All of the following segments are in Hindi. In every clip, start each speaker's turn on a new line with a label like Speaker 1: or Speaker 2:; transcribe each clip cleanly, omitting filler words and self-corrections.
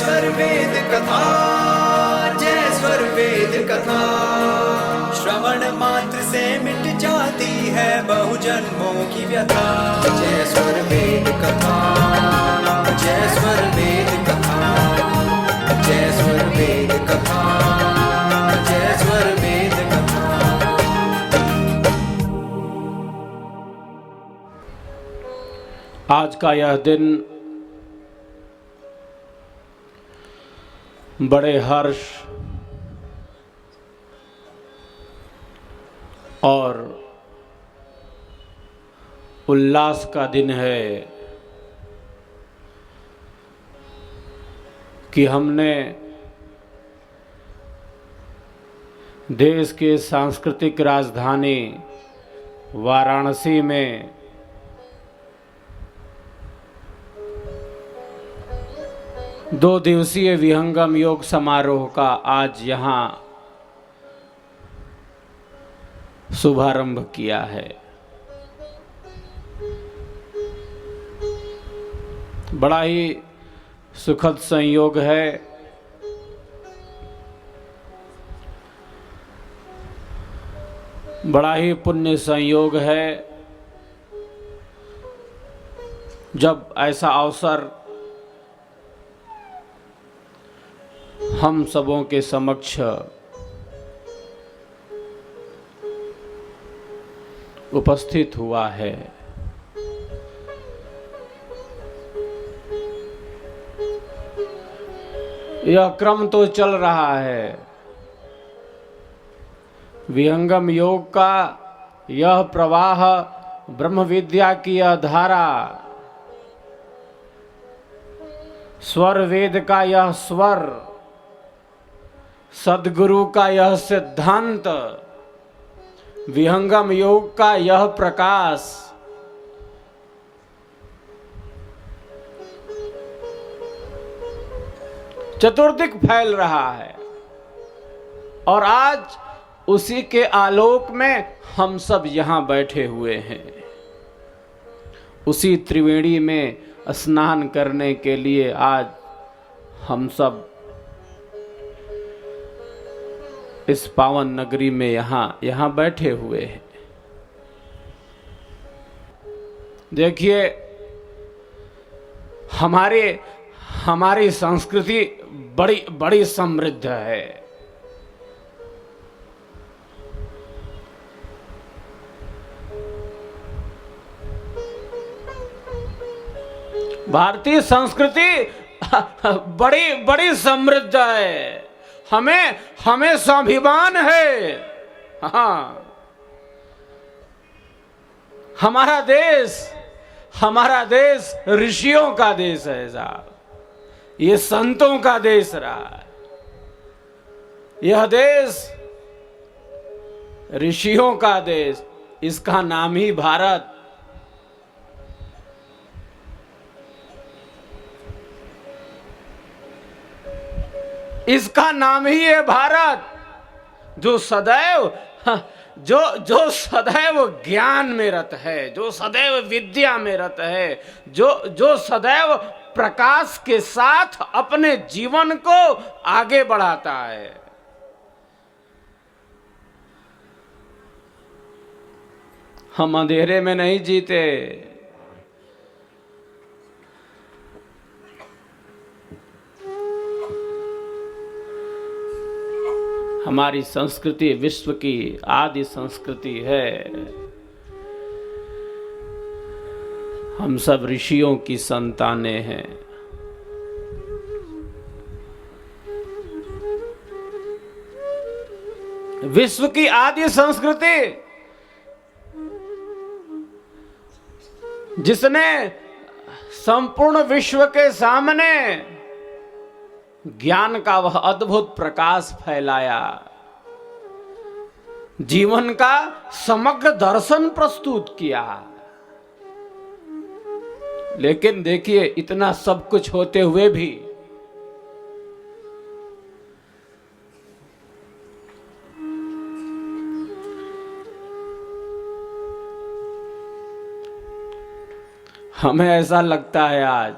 Speaker 1: स्वर वेद कथा, जय स्वर वेद कथा। श्रवण मात्र से मिट जाती है बहु जन्मों की व्यथा। जय स्वर वेद कथा, जय स्वर वेद कथा, जय स्वर वेद कथा, जय स्वर वेद कथा।
Speaker 2: आज का यह दिन बड़े हर्ष और उल्लास का दिन है कि हमने देश के सांस्कृतिक राजधानी वाराणसी में दो दिवसीय विहंगम योग समारोह का आज यहाँ शुभारंभ किया है। बड़ा ही सुखद संयोग है। बड़ा ही पुण्य संयोग है जब ऐसा अवसर हम सबों के समक्ष उपस्थित हुआ है। यह क्रम तो चल रहा है। विहंगम योग का यह प्रवाह, ब्रह्म विद्या की यह धारा, स्वर वेद का यह स्वर, सद्गुरु का यह सिद्धांत, विहंगम योग का यह प्रकाश चतुर्दिक फैल रहा है। और आज उसी के आलोक में हम सब यहां बैठे हुए हैं। उसी त्रिवेणी में स्नान करने के लिए आज हम सब इस पावन नगरी में यहां बैठे हुए हैं। देखिए, हमारी संस्कृति बड़ी बड़ी समृद्ध है। भारतीय संस्कृति बड़ी बड़ी समृद्ध है। हमें स्वाभिमान है। हाँ, हमारा देश ऋषियों का देश है साहब। ये संतों का देश रहा है। यह देश ऋषियों का देश, इसका नाम ही भारत। इसका नाम ही है भारत, जो सदैव ज्ञान में रत है, जो सदैव विद्या में रत है, जो सदैव प्रकाश के साथ अपने जीवन को आगे बढ़ाता है। हम अंधेरे में नहीं जीते। हमारी संस्कृति विश्व की आदि संस्कृति है। हम सब ऋषियों की संतानें हैं। विश्व की आदि संस्कृति जिसने संपूर्ण विश्व के सामने ज्ञान का वह अद्भुत प्रकाश फैलाया, जीवन का समग्र दर्शन प्रस्तुत किया। लेकिन देखिए, इतना सब कुछ होते हुए भी हमें ऐसा लगता है आज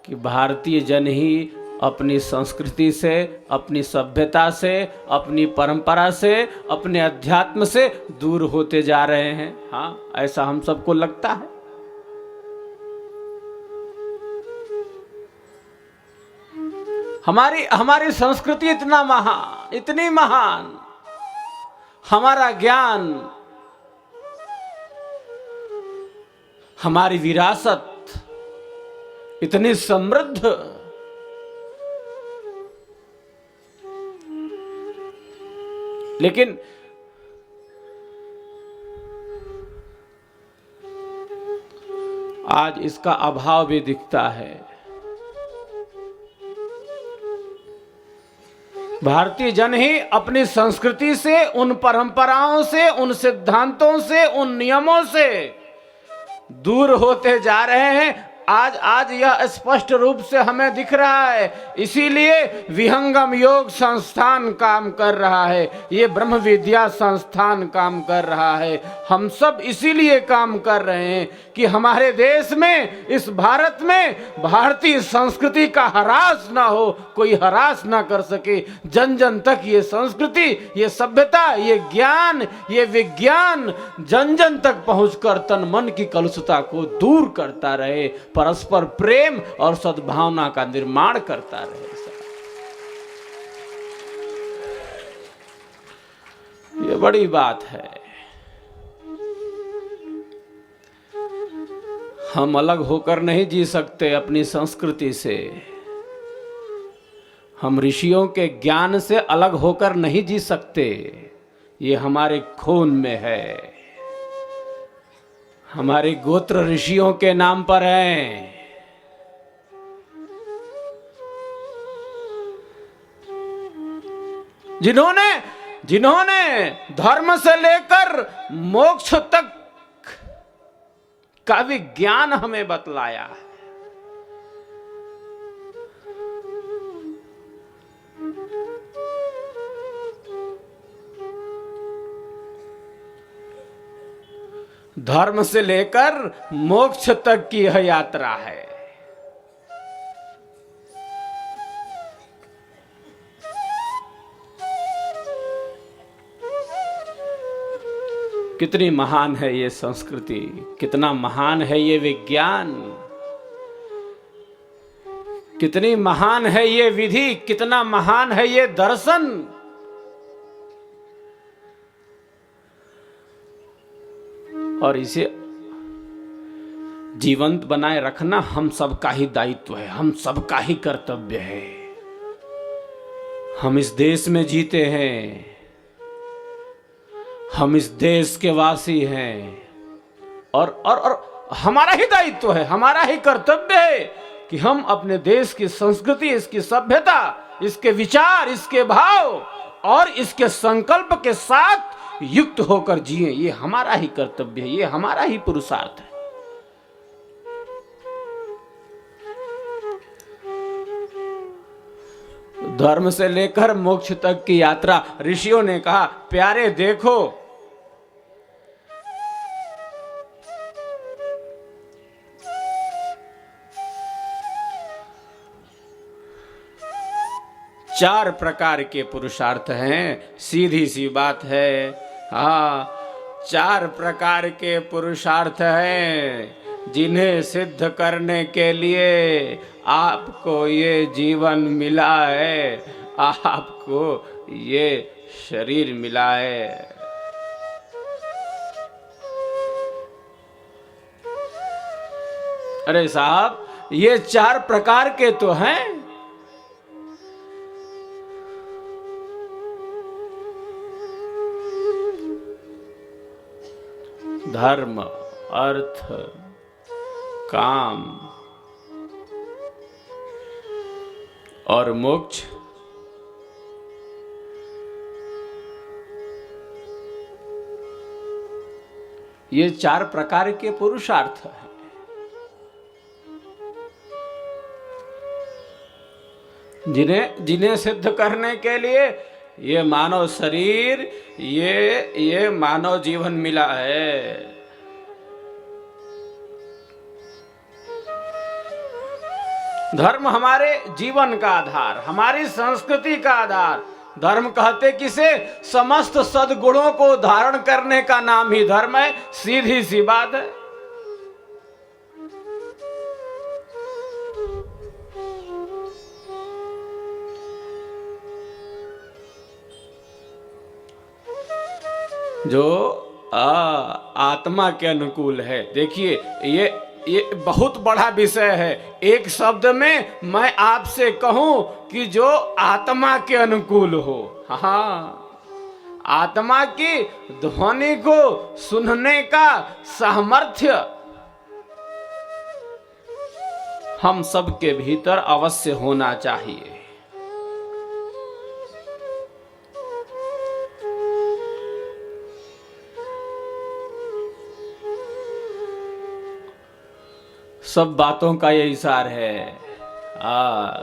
Speaker 2: कि भारतीय जन ही अपनी संस्कृति से, अपनी सभ्यता से, अपनी परंपरा से, अपने अध्यात्म से दूर होते जा रहे हैं। हाँ, ऐसा हम सबको लगता है। हमारी संस्कृति इतना महान, इतनी महान, हमारा ज्ञान, हमारी विरासत इतनी समृद्ध, लेकिन आज इसका अभाव भी दिखता है। भारतीय जन ही अपनी संस्कृति से, उन परंपराओं से, उन सिद्धांतों से, उन नियमों से दूर होते जा रहे हैं। आज यह स्पष्ट रूप से हमें दिख रहा है। इसीलिए विहंगम योग संस्थान काम कर रहा है, ये ब्रह्म विद्या संस्थान काम कर रहा है। हम सब इसीलिए काम कर रहे हैं कि हमारे देश में, इस भारत में भारतीय संस्कृति का ह्रास ना हो, कोई ह्रास ना कर सके। जन जन तक ये संस्कृति, ये सभ्यता, ये ज्ञान, ये विज्ञान जन जन तक पहुंचकर तन मन की कलुषता को दूर करता रहे, परस्पर प्रेम और सद्भावना का निर्माण करता रहे। ये बड़ी बात है। हम अलग होकर नहीं जी सकते अपनी संस्कृति से। हम ऋषियों के ज्ञान से अलग होकर नहीं जी सकते। ये हमारे खून में है। हमारे गोत्र ऋषियों के नाम पर हैं। जिन्होंने धर्म से लेकर मोक्ष तक का विज्ञान हमें बतलाया है। धर्म से लेकर मोक्ष तक की यह यात्रा है। कितनी महान है ये संस्कृति, कितना महान है ये विज्ञान, कितनी महान है ये विधि, कितना महान है ये दर्शन। और इसे जीवंत बनाए रखना हम सबका ही दायित्व है, हम सबका ही कर्तव्य है। हम इस देश में जीते हैं, हम इस देश के वासी हैं, और हमारा ही दायित्व है, हमारा ही कर्तव्य है कि हम अपने देश की संस्कृति, इसकी सभ्यता, इसके विचार, इसके भाव और इसके संकल्प के साथ युक्त होकर जिए। ये हमारा ही कर्तव्य है, ये हमारा ही पुरुषार्थ है। धर्म से लेकर मोक्ष तक की यात्रा। ऋषियों ने कहा, प्यारे देखो, चार प्रकार के पुरुषार्थ हैं। सीधी सी बात है। हाँ, चार प्रकार के पुरुषार्थ हैं जिन्हें सिद्ध करने के लिए आपको ये जीवन मिला है, आपको ये शरीर मिला है। अरे साहब, ये चार प्रकार के तो हैं। धर्म, अर्थ, काम और मोक्ष। ये चार प्रकार के पुरुषार्थ हैं। जिन्हें सिद्ध करने के लिए ये मानव शरीर, ये मानव जीवन मिला है। धर्म हमारे जीवन का आधार, हमारी संस्कृति का आधार। धर्म कहते किसे? समस्त सद्गुणों को धारण करने का नाम ही धर्म है। सीधी सी बात है। जो आत्मा के अनुकूल है। देखिए ये बहुत बड़ा विषय है। एक शब्द में मैं आपसे कहूं कि जो आत्मा के अनुकूल हो। हाँ, आत्मा की ध्वनि को सुनने का सामर्थ्य हम सबके भीतर अवश्य होना चाहिए। सब बातों का यही सार है।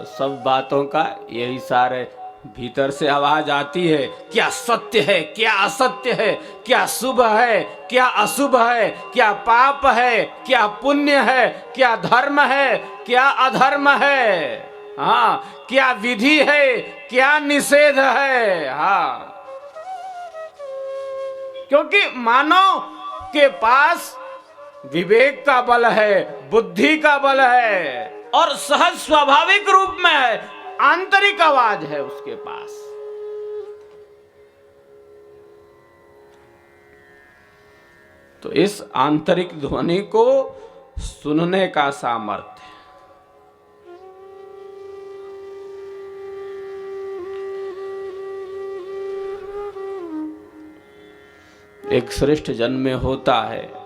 Speaker 2: सब बातों का यही सार है। भीतर से आवाज आती है, क्या सत्य है, क्या असत्य है, क्या शुभ है, क्या अशुभ है, क्या पाप है, क्या पुण्य है, क्या धर्म है, क्या अधर्म है। हाँ, क्या विधि है, क्या निषेध है। हाँ, क्योंकि मानव के पास विवेक का बल है, बुद्धि का बल है और सहज स्वाभाविक रूप में है, आंतरिक आवाज है उसके पास। तो इस आंतरिक ध्वनि को सुनने का सामर्थ्य एक श्रेष्ठ जन में होता है।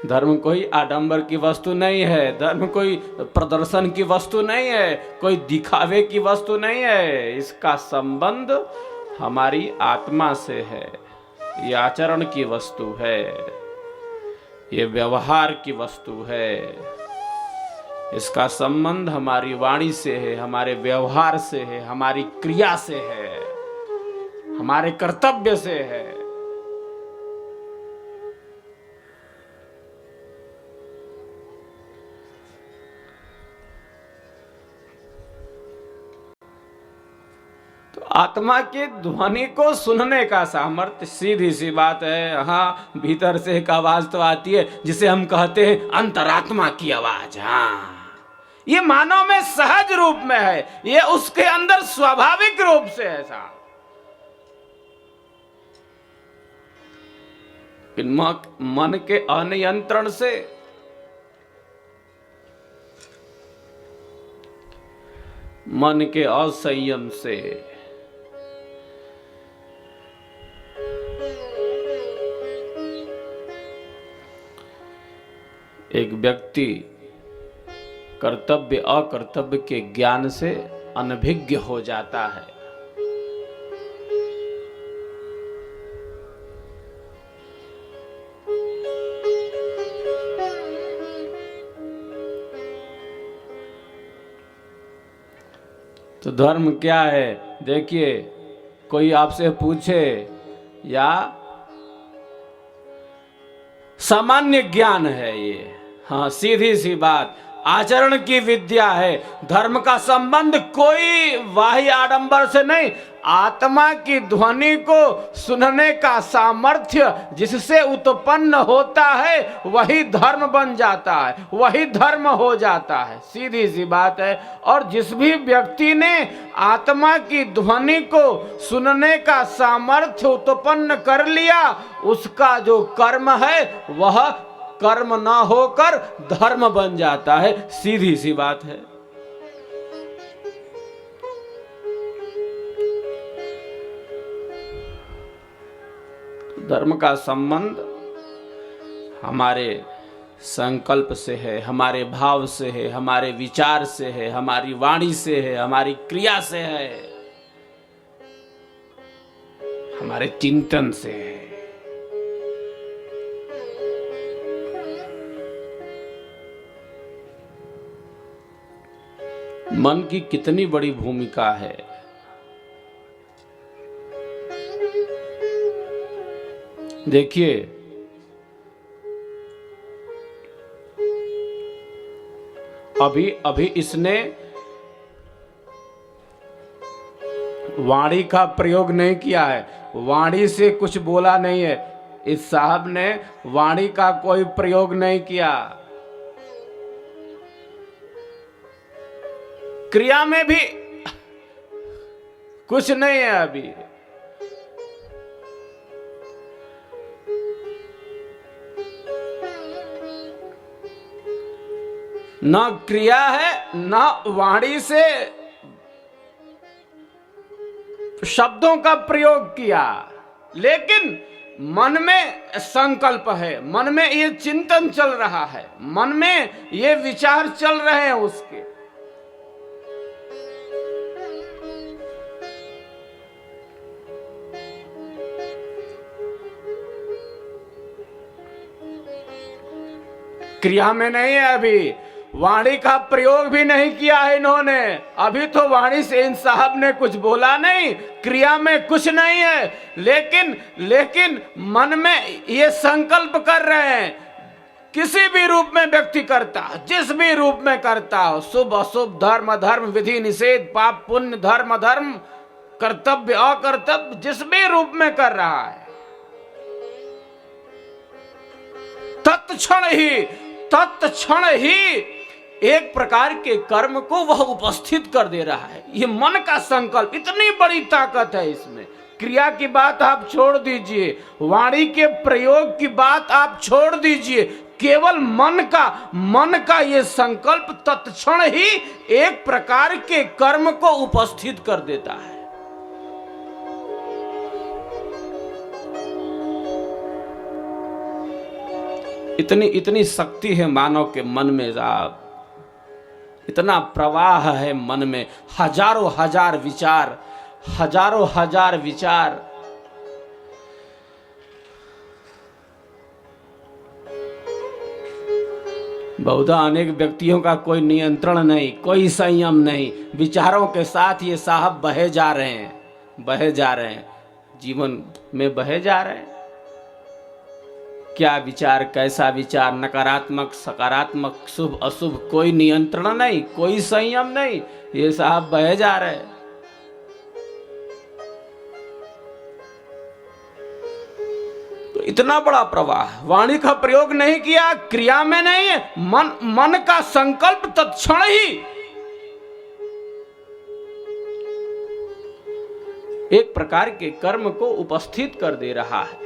Speaker 2: धर्म कोई आडंबर की वस्तु नहीं है, धर्म कोई प्रदर्शन की वस्तु नहीं है, कोई दिखावे की वस्तु नहीं है। इसका संबंध हमारी आत्मा से है। ये आचरण की वस्तु है, ये व्यवहार की वस्तु है। इसका संबंध हमारी वाणी से है, हमारे व्यवहार से है, हमारी क्रिया से है, हमारे कर्तव्य से है। आत्मा की ध्वनि को सुनने का सामर्थ्य, सीधी सी बात है। हाँ, भीतर से एक आवाज तो आती है जिसे हम कहते हैं अंतरात्मा की आवाज। हाँ, ये मानव में सहज रूप में है, ये उसके अंदर स्वाभाविक रूप से है साहब। मन के अनियंत्रण से, मन के असंयम से एक व्यक्ति कर्तव्य अकर्तव्य के ज्ञान से अनभिज्ञ हो जाता है। तो धर्म क्या है? देखिए, कोई आपसे पूछे या सामान्य ज्ञान है ये, हाँ, सीधी सी बात, आचरण की विद्या है। धर्म का संबंध कोई बाह्य आडंबर से नहीं, आत्मा की ध्वनि को सुनने का सामर्थ्य जिससे उत्पन्न होता है वही धर्म बन जाता है, वही धर्म हो जाता है। सीधी सी बात है। और जिस भी व्यक्ति ने आत्मा की ध्वनि को सुनने का सामर्थ्य उत्पन्न कर लिया, उसका जो कर्म है वह कर्म ना होकर धर्म बन जाता है। सीधी सी बात है। धर्म का संबंध हमारे संकल्प से है, हमारे भाव से है, हमारे विचार से है, हमारी वाणी से है, हमारी क्रिया से है, हमारे चिंतन से है। मन की कितनी बड़ी भूमिका है। देखिए, अभी अभी इसने वाणी का प्रयोग नहीं किया है, वाणी से कुछ बोला नहीं है। इस साहब ने वाणी का कोई प्रयोग नहीं किया। क्रिया में भी कुछ नहीं है अभी। न क्रिया है, न वाणी से शब्दों का प्रयोग किया, लेकिन मन में संकल्प है, मन में ये चिंतन चल रहा है, मन में ये विचार चल रहे हैं उसके। क्रिया में नहीं है अभी, वाणी का प्रयोग भी नहीं किया है इन्होंने। अभी तो वाणी से इन साहब ने कुछ बोला नहीं, क्रिया में कुछ नहीं है, लेकिन मन में ये संकल्प कर रहे हैं। किसी भी रूप में व्यक्ति करता, जिस भी रूप में करता हो, शुभ अशुभ, धर्म अधर्म, विधि निषेध, पाप पुण्य, धर्म अधर्म, कर्तव्य अकर्तव्य, जिस भी रूप में कर रहा है, तत्क्षण ही एक प्रकार के कर्म को वह उपस्थित कर दे रहा है। ये मन का संकल्प, इतनी बड़ी ताकत है इसमें। क्रिया की बात आप छोड़ दीजिए, वाणी के प्रयोग की बात आप छोड़ दीजिए, केवल मन का ये संकल्प तत्क्षण ही एक प्रकार के कर्म को उपस्थित कर देता है। इतनी शक्ति है मानव के मन में साहब, इतना प्रवाह है मन में, हजारों हजार विचार। बहुधा अनेक व्यक्तियों का कोई नियंत्रण नहीं, कोई संयम नहीं, विचारों के साथ ये साहब बहे जा रहे हैं, जीवन में बहे जा रहे हैं। क्या विचार, कैसा विचार, नकारात्मक सकारात्मक, शुभ अशुभ, कोई नियंत्रण नहीं, कोई संयम नहीं, ये साहब बहे जा रहे हैं। तो इतना बड़ा प्रवाह, वाणी का प्रयोग नहीं किया, क्रिया में नहीं है, मन का संकल्प तत्क्षण ही एक प्रकार के कर्म को उपस्थित कर दे रहा है।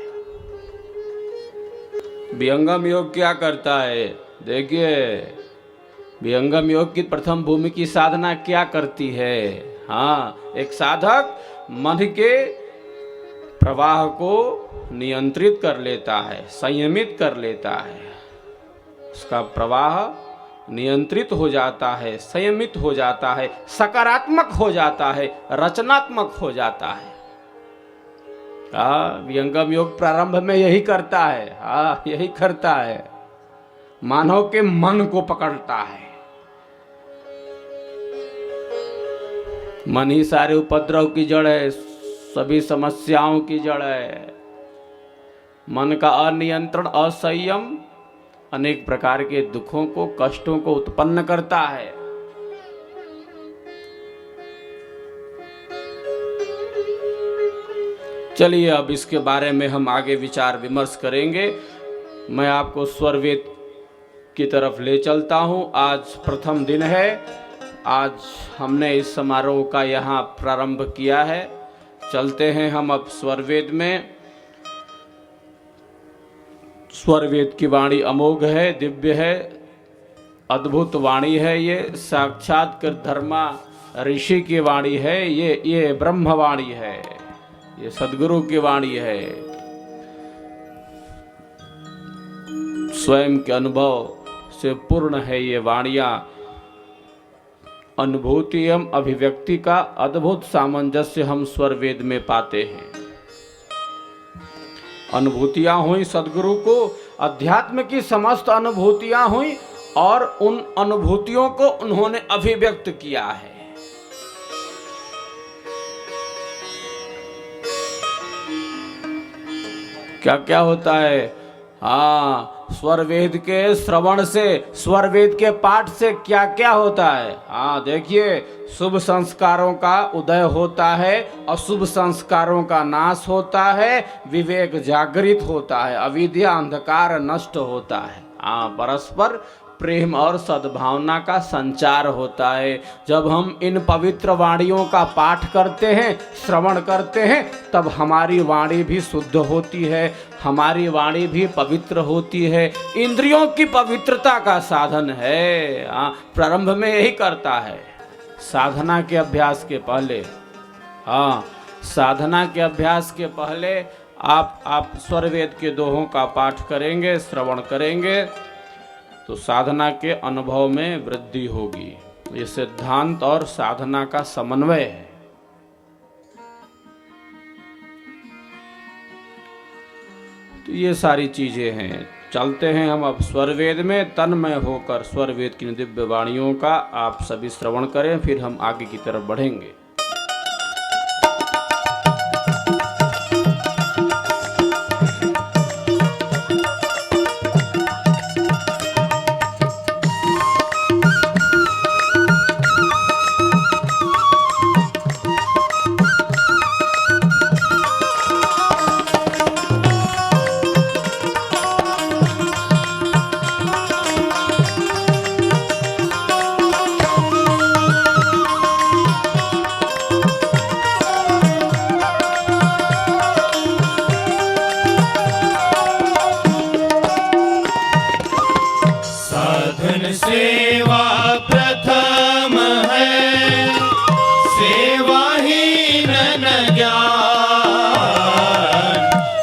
Speaker 2: विहंगम योग क्या करता है? देखिए, विहंगम योग की प्रथम भूमि की साधना क्या करती है? हाँ, एक साधक मन के प्रवाह को नियंत्रित कर लेता है, संयमित कर लेता है, उसका प्रवाह नियंत्रित हो जाता है, संयमित हो जाता है, सकारात्मक हो जाता है, रचनात्मक हो जाता है। विहंगम योग प्रारंभ में यही करता है, यही करता है, मानव के मन को पकड़ता है। मन ही सारे उपद्रव की जड़ है, सभी समस्याओं की जड़ है। मन का अनियंत्रण, असंयम अनेक प्रकार के दुखों को, कष्टों को उत्पन्न करता है। चलिए अब इसके बारे में हम आगे विचार विमर्श करेंगे। मैं आपको स्वरवेद की तरफ ले चलता हूँ। आज प्रथम दिन है, आज हमने इस समारोह का यहाँ प्रारंभ किया है। चलते हैं हम अब स्वरवेद में। स्वरवेद की वाणी अमोघ है, दिव्य है, अद्भुत वाणी है। ये साक्षात धर्मा ऋषि की वाणी है, ये ब्रह्म वाणी है, ये सद्गुरु की वाणी है। स्वयं के अनुभव से पूर्ण है ये वाणियां। अनुभूति एवं अभिव्यक्ति का अद्भुत सामंजस्य हम स्वरवेद में पाते हैं। अनुभूतियां हुई सद्गुरु को, अध्यात्म की समस्त अनुभूतियां हुई और उन अनुभूतियों को उन्होंने अभिव्यक्त किया है। क्या क्या होता है? स्वर वेद के श्रवण से, स्वर वेद के पाठ से क्या क्या होता है। हाँ देखिए, शुभ संस्कारों का उदय होता है, अशुभ संस्कारों का नाश होता है, विवेक जागृत होता है, अविद्या अंधकार नष्ट होता है। हाँ, परस्पर प्रेम और सद्भावना का संचार होता है। जब हम इन पवित्र वाणियों का पाठ करते हैं, श्रवण करते हैं, तब हमारी वाणी भी शुद्ध होती है, हमारी वाणी भी पवित्र होती है, इंद्रियों की पवित्रता का साधन है। प्रारंभ में यही करता है, साधना के अभ्यास के पहले। हाँ, साधना के अभ्यास के पहले आप स्वर वेद के दोहों का पाठ करेंगे, श्रवण करेंगे, तो साधना के अनुभव में वृद्धि होगी। ये सिद्धांत और साधना का समन्वय है। तो ये सारी चीजें हैं। चलते हैं हम अब स्वर वेद में, तन्मय होकर स्वर वेद की दिव्य वाणियों का आप सभी श्रवण करें, फिर हम आगे की तरफ बढ़ेंगे।
Speaker 3: सेवा प्रथम है, सेवा ही न ज्ञान।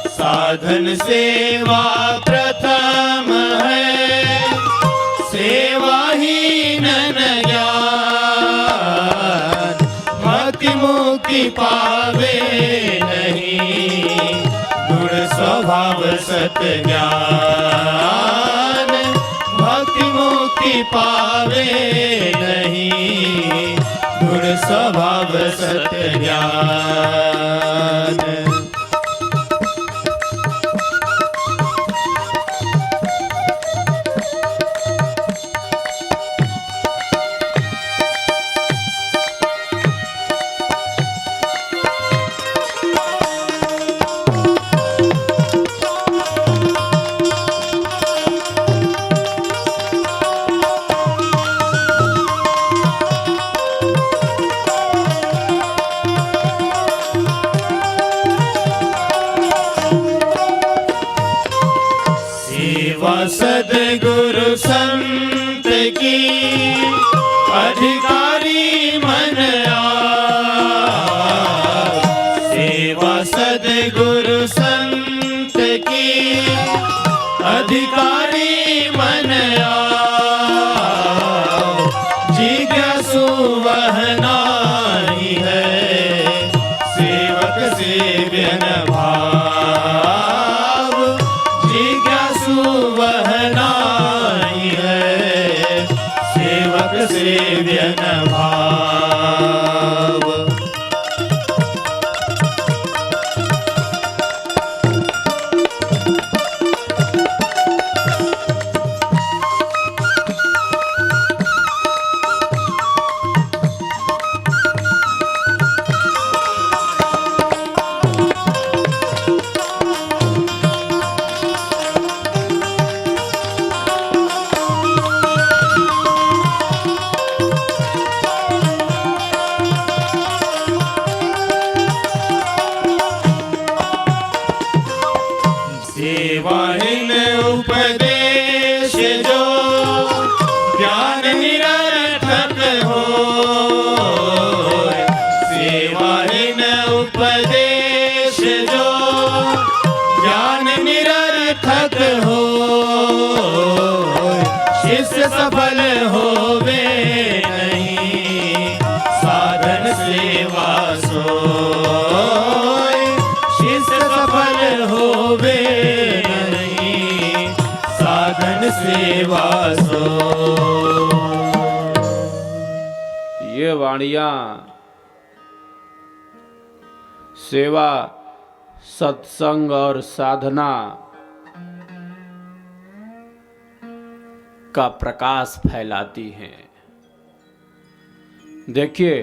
Speaker 3: साधन सेवा प्रथम है, सेवा ही न ज्ञान। भक्ति मुक्ति पावे नहीं, गुण स्वभाव सत ज्ञान। भक्ति मुक्ति पावे नहीं, गुण स्वभाव सत्य ज्ञान। सद्गुरु संत की अधिकारी मन आप। सेवा सद्गुरु संत की अधिकारी मन आप। जिज्ञासु वह नाहि है, सेवक सेव्यन भाव। जिज्ञासु वह नाहि है, सेवक सेव्यन भाव। सेवाहीन उपदेश जो ज्ञान निरर्थक हो। सेवाहीन उपदेश जो ज्ञान निरर्थक हो। शिष्य सफल होवे नहीं, साधन सेवा सोय। शिष्य सफल होवे नहीं, साधन सेवा सो।
Speaker 2: ये वाणियां सेवा, सत्संग और साधना का प्रकाश फैलाती हैं। देखिए,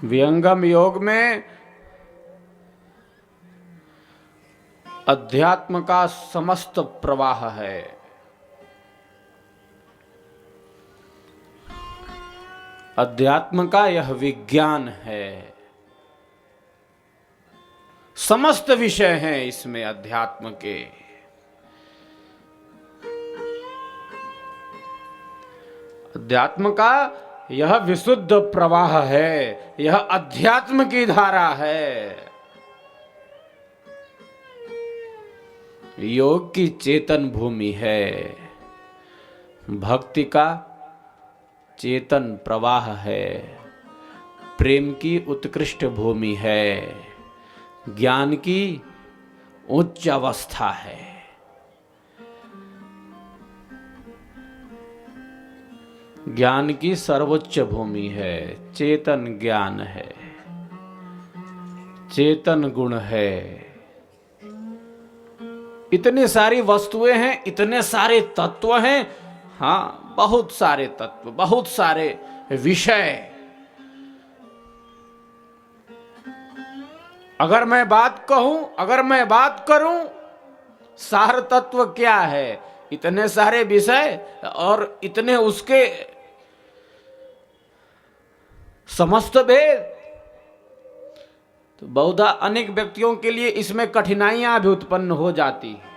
Speaker 2: विहंगम योग में अध्यात्म का समस्त प्रवाह है। अध्यात्म का यह विज्ञान है। समस्त विषय हैं इसमें अध्यात्म के। अध्यात्म का यह विशुद्ध प्रवाह है, यह अध्यात्म की धारा है। योग की चेतन भूमि है, भक्ति का चेतन प्रवाह है, प्रेम की उत्कृष्ट भूमि है, ज्ञान की उच्च अवस्था है। ज्ञान की सर्वोच्च भूमि है, चेतन ज्ञान है, चेतन गुण है। इतनी सारी वस्तुएं हैं, इतने सारे तत्व हैं। हाँ, बहुत सारे तत्व, बहुत सारे विषय। अगर मैं बात करूं, सार तत्व क्या है? इतने सारे विषय और इतने उसके समस्त भेद। तो बहुधा अनेक व्यक्तियों के लिए इसमें कठिनाइयां भी उत्पन्न हो जाती हैं।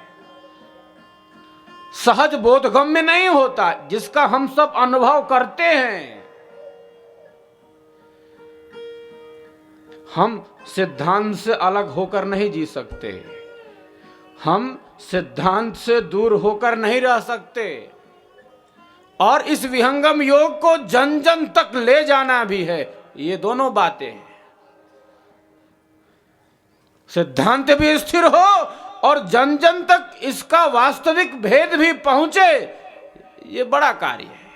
Speaker 2: सहज बोधगम्य नहीं होता, जिसका हम सब अनुभव करते हैं। हम सिद्धांत से अलग होकर नहीं जी सकते, हम सिद्धांत से दूर होकर नहीं रह सकते, और इस विहंगम योग को जन जन तक ले जाना भी है। ये दोनों बातें हैं। सिद्धांत भी स्थिर हो और जन जन तक इसका वास्तविक भेद भी पहुंचे, ये बड़ा कार्य है।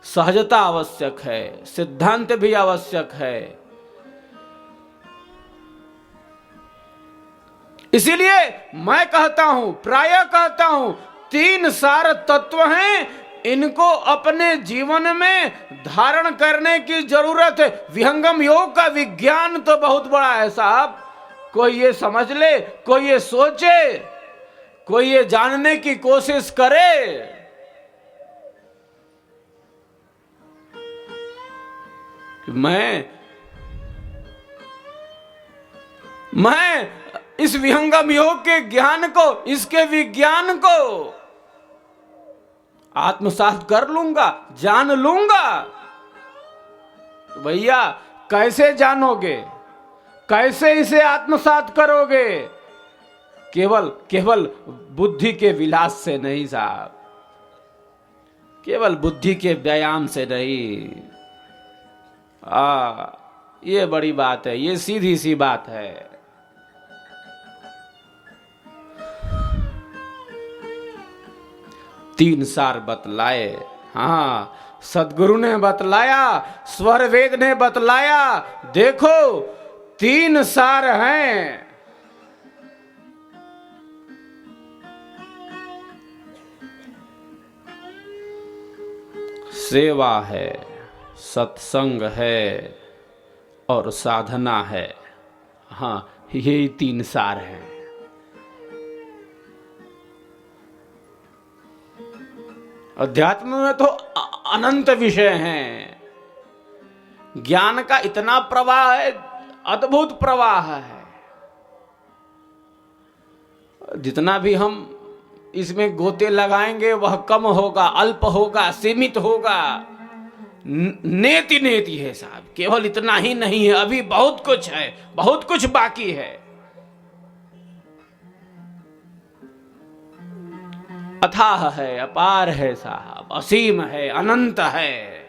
Speaker 2: सहजता आवश्यक है, सिद्धांत भी आवश्यक है। इसीलिए मैं कहता हूं, प्रायः कहता हूं, 3 सार तत्व हैं, इनको अपने जीवन में धारण करने की जरूरत है। विहंगम योग का विज्ञान तो बहुत बड़ा है साहब। कोई ये समझ ले, कोई ये सोचे, कोई ये जानने की कोशिश करे। मैं इस विहंगम योग के ज्ञान को, इसके विज्ञान को आत्मसात कर लूंगा, जान लूंगा। तो भैया, कैसे जानोगे, कैसे इसे आत्मसात करोगे? केवल बुद्धि के विलास से नहीं साहब, केवल बुद्धि के व्यायाम से नहीं। ये बड़ी बात है, ये सीधी सी बात है। तीन सार बतलाए। हाँ, सदगुरु ने बतलाया, स्वर वेद ने बतलाया। देखो, 3 सार हैं। सेवा है, सत्संग है और साधना है। हाँ, यही 3 सार हैं। अध्यात्म में तो अनंत विषय हैं। ज्ञान का इतना प्रवाह है, अद्भुत प्रवाह है। जितना भी हम इसमें गोते लगाएंगे वह कम होगा, अल्प होगा, सीमित होगा। नेति नेति है साहब, केवल इतना ही नहीं है, अभी बहुत कुछ है, बहुत कुछ बाकी है। अथाह है, अपार है साहब, असीम है, अनंत है।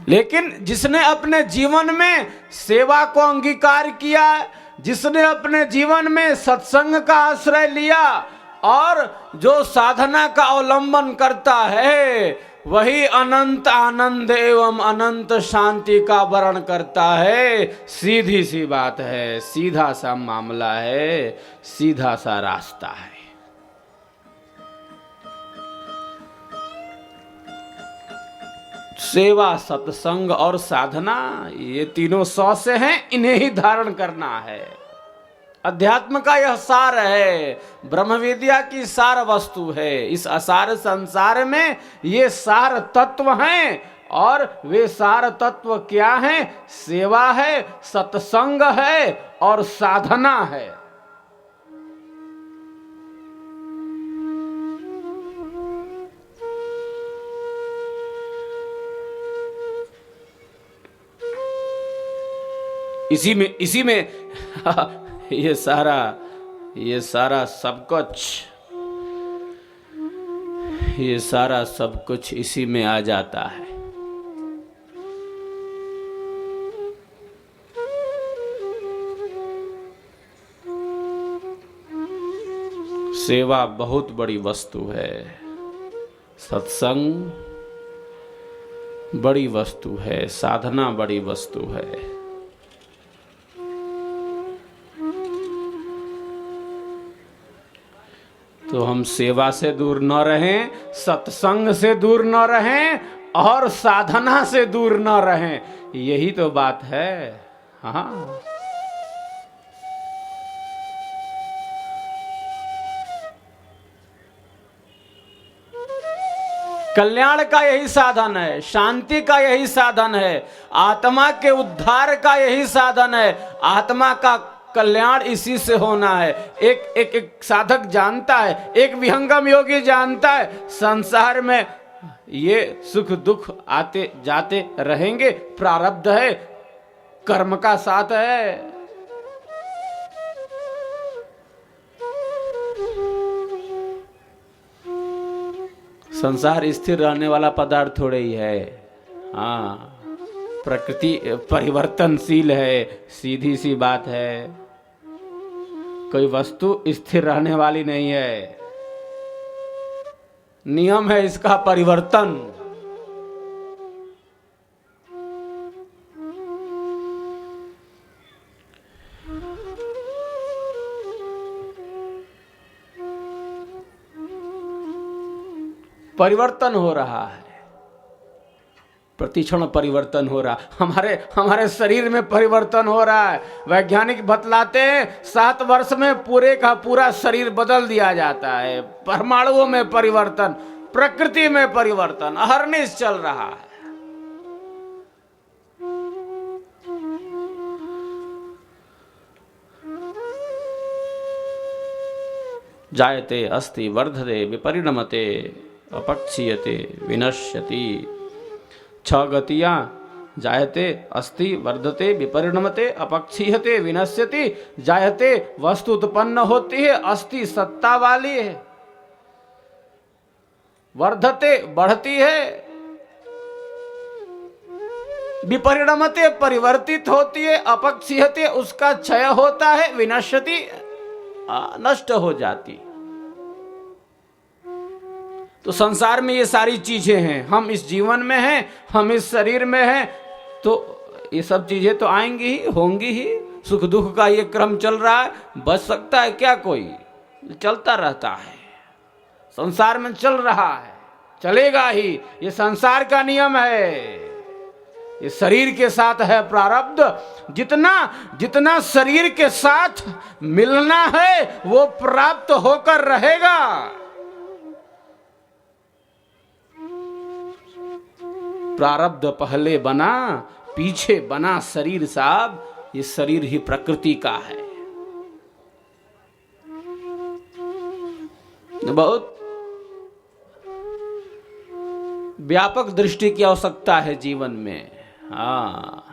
Speaker 2: लेकिन जिसने अपने जीवन में सेवा को अंगीकार किया, जिसने अपने जीवन में सत्संग का आश्रय लिया और जो साधना का अवलंबन करता है, वही अनंत आनंद एवं अनंत शांति का वर्ण करता है। सीधी सी बात है, सीधा सा मामला है, सीधा सा रास्ता है। सेवा, सत्संग और साधना, ये तीनों 100 से हैं, इन्हें ही धारण करना है। अध्यात्म का यह सार है, ब्रह्म विद्या की सार वस्तु है। इस असार संसार में ये सार तत्व हैं, और वे सार तत्व क्या हैं? सेवा है, सत्संग है और साधना है। इसी में ये सारा सब कुछ, ये सारा सब कुछ इसी में आ जाता है। सेवा बहुत बड़ी वस्तु है, सत्संग बड़ी वस्तु है, साधना बड़ी वस्तु है। तो हम सेवा से दूर न रहें, सत्संग से दूर न रहें और साधना से दूर न रहें, यही तो बात है। हाँ, कल्याण का यही साधन है, शांति का यही साधन है, आत्मा के उद्धार का यही साधन है। आत्मा का कल्याण इसी से होना है। एक साधक जानता है, एक विहंगम योगी जानता है, संसार में ये सुख दुख आते जाते रहेंगे, प्रारब्ध है, कर्म का साथ है। संसार स्थिर रहने वाला पदार्थ थोड़े ही है। हाँ, प्रकृति परिवर्तनशील है, सीधी सी बात है। कोई वस्तु स्थिर रहने वाली नहीं है, नियम है इसका परिवर्तन। परिवर्तन हो रहा है, प्रतिक्षण परिवर्तन हो रहा। हमारे शरीर में परिवर्तन हो रहा है। वैज्ञानिक बतलाते हैं 7 वर्ष में पूरे का पूरा शरीर बदल दिया जाता है। परमाणुओं में परिवर्तन, प्रकृति में परिवर्तन अहर्निश चल रहा है। जायते अस्ति वर्धते विपरिणमते अपक्षीयते विनश्यति। 6 गतियां जायते अस्ति वर्धते विपरिणमते अपक्षीयते विनश्यति। जायते वस्तु उत्पन्न होती है, अस्ति सत्ता वाली है, वर्धते बढ़ती है, विपरिणमते परिवर्तित होती है, अपक्षीयते उसका क्षय होता है, विनश्यति नष्ट हो जाती। तो संसार में ये सारी चीजें हैं। हम इस जीवन में हैं, हम इस शरीर में हैं, तो ये सब चीजें तो आएंगी ही, होंगी ही। सुख दुख का ये क्रम चल रहा है, बच सकता है क्या कोई? चलता रहता है, संसार में चल रहा है, चलेगा ही। ये संसार का नियम है। ये शरीर के साथ है प्रारब्ध। जितना शरीर के साथ मिलना है वो प्राप्त होकर रहेगा। प्रारब्ध पहले बना, पीछे बना शरीर साहब। ये शरीर ही प्रकृति का है। बहुत व्यापक दृष्टि की आवश्यकता है जीवन में। हाँ,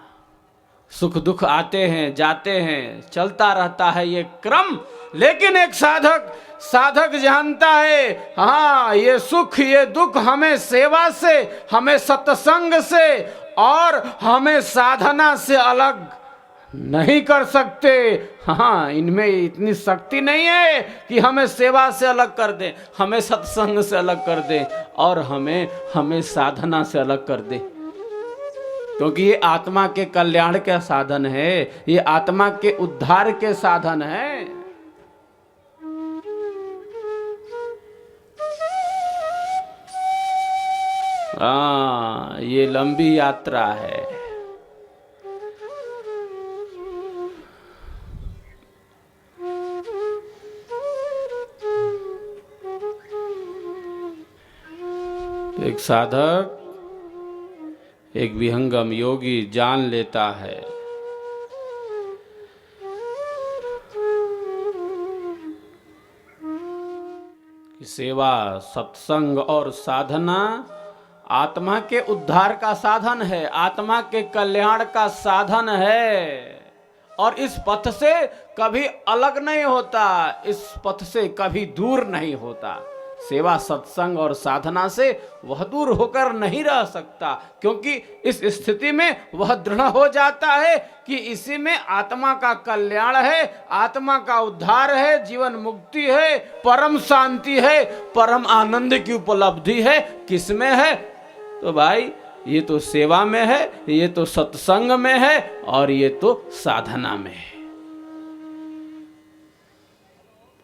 Speaker 2: सुख दुख आते हैं जाते हैं, चलता रहता है ये क्रम। लेकिन एक साधक जानता है, हाँ, ये सुख ये दुख हमें सेवा से, हमें सत्संग से और हमें साधना से अलग नहीं कर सकते। हाँ, इनमें इतनी शक्ति नहीं है कि हमें सेवा से अलग कर दें, हमें सत्संग से अलग कर दें और हमें साधना से अलग कर दें, क्योंकि ये आत्मा के कल्याण के साधन है, ये आत्मा के उद्धार के साधन है। ये लंबी यात्रा है। एक साधक, एक विहंगम योगी जान लेता है कि सेवा, सत्संग और साधना आत्मा के उद्धार का साधन है, आत्मा के कल्याण का साधन है, और इस पथ से कभी अलग नहीं होता, इस पथ से कभी दूर नहीं होता। सेवा, सत्संग और साधना से वह दूर होकर नहीं रह सकता, क्योंकि इस स्थिति में वह दृढ़ हो जाता है कि इसी में आत्मा का कल्याण है, आत्मा का उद्धार है, जीवन मुक्ति है, परम शांति है, परम आनंद की उपलब्धि है। किसमें है? तो भाई ये तो सेवा में है, ये तो सत्संग में है और ये तो साधना में है।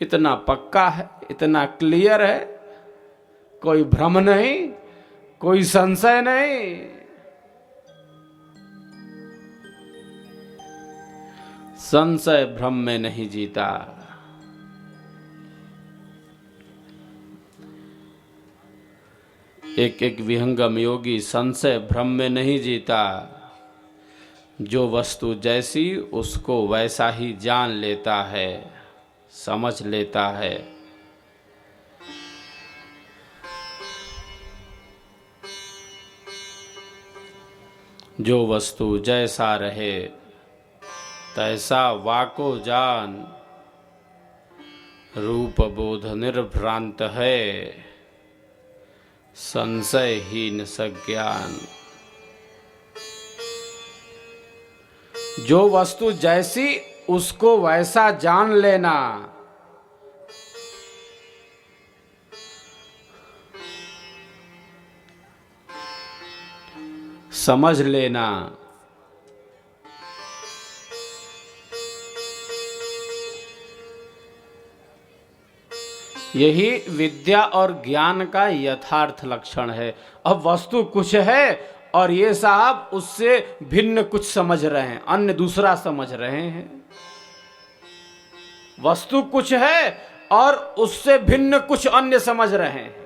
Speaker 2: इतना पक्का है, इतना क्लियर है, कोई भ्रम नहीं, कोई संशय नहीं। संशय भ्रम में नहीं जीता। एक एक विहंगम योगी संशय भ्रम में नहीं जीता। जो वस्तु जैसी उसको वैसा ही जान लेता है, समझ लेता है। जो वस्तु जैसा रहे तैसा वाको जान, रूप बोध निर्भ्रांत है, संशयहीन सज्ञान। जो वस्तु जैसी उसको वैसा जान लेना, समझ लेना, यही विद्या और ज्ञान का यथार्थ लक्षण है। अब वस्तु कुछ है और ये साहब उससे भिन्न कुछ समझ रहे हैं, अन्य दूसरा समझ रहे हैं। वस्तु कुछ है और उससे भिन्न कुछ अन्य समझ रहे हैं।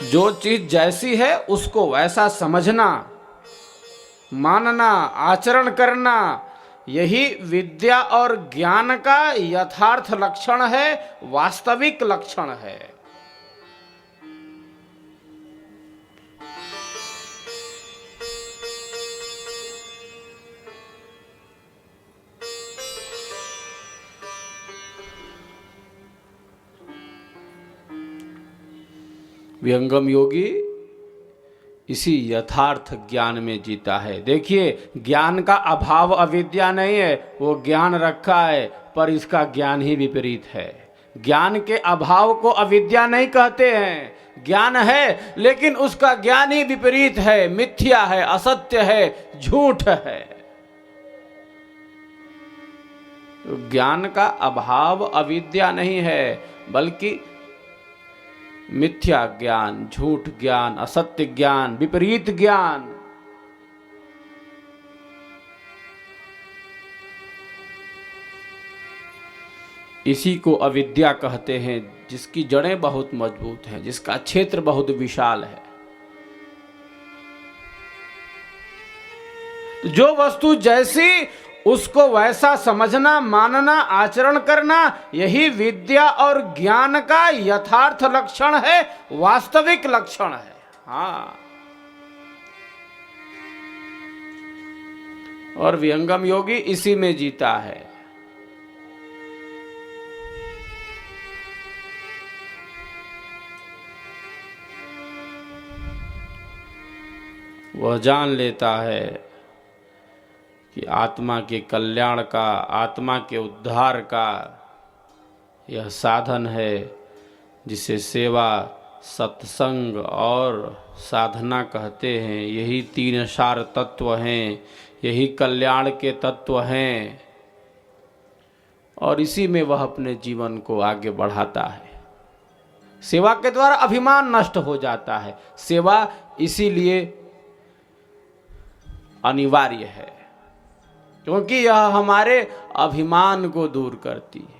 Speaker 2: जो चीज जैसी है उसको वैसा समझना, मानना, आचरण करना, यही विद्या और ज्ञान का यथार्थ लक्षण है, वास्तविक लक्षण है। विहंगम योगी इसी यथार्थ ज्ञान में जीता है। देखिए, ज्ञान का अभाव अविद्या नहीं है, वो ज्ञान रखा है पर इसका ज्ञान ही विपरीत है। ज्ञान के अभाव को अविद्या नहीं कहते हैं, ज्ञान है लेकिन उसका ज्ञान ही विपरीत है, मिथ्या है, असत्य है, झूठ है। तो ज्ञान का अभाव अविद्या नहीं है, बल्कि मिथ्या ज्ञान, झूठ ज्ञान, असत्य ज्ञान, विपरीत ज्ञान। इसी को अविद्या कहते हैं, जिसकी जड़ें बहुत मजबूत हैं, जिसका क्षेत्र बहुत विशाल है। तो जो वस्तु जैसी उसको वैसा समझना, मानना, आचरण करना, यही विद्या और ज्ञान का यथार्थ लक्षण है, वास्तविक लक्षण है। हाँ, और विहंगम योगी इसी में जीता है। वह जान लेता है कि आत्मा के कल्याण का, आत्मा के उद्धार का यह साधन है, जिसे सेवा, सत्संग और साधना कहते हैं। यही तीन सार तत्व हैं, यही कल्याण के तत्व हैं, और इसी में वह अपने जीवन को आगे बढ़ाता है। सेवा के द्वारा अभिमान नष्ट हो जाता है। सेवा इसीलिए अनिवार्य है क्योंकि यह हमारे अभिमान को दूर करती है।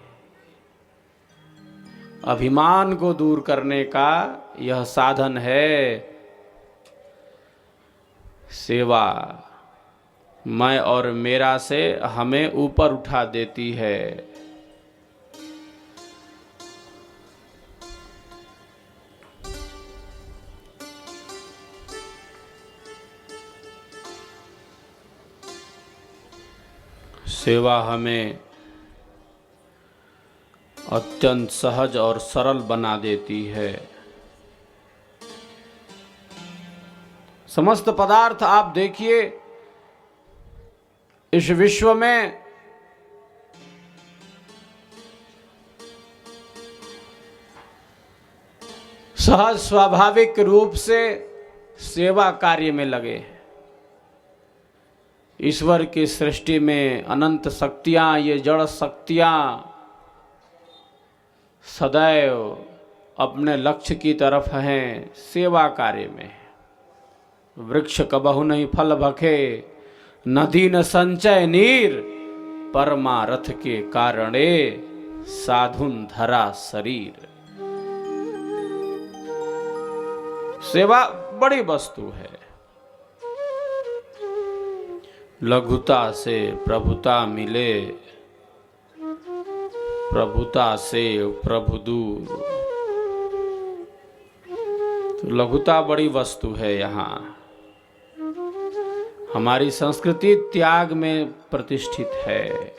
Speaker 2: अभिमान को दूर करने का यह साधन है सेवा। मैं और मेरा से हमें ऊपर उठा देती है। सेवा हमें अत्यंत सहज और सरल बना देती है। समस्त पदार्थ आप देखिए, इस विश्व में सहज स्वाभाविक रूप से सेवा कार्य में लगे। ईश्वर की सृष्टि में अनंत शक्तियां, ये जड़ शक्तियां सदैव अपने लक्ष्य की तरफ हैं, सेवा कार्य में। वृक्ष कबहु नहीं फल भखे, नदी न संचय नीर, परमारथ के कारणे साधुन धरा शरीर। सेवा बड़ी वस्तु है। लघुता से प्रभुता मिले, प्रभुता से प्रभु दूर। तो लघुता बड़ी वस्तु है। यहाँ हमारी संस्कृति त्याग में प्रतिष्ठित है,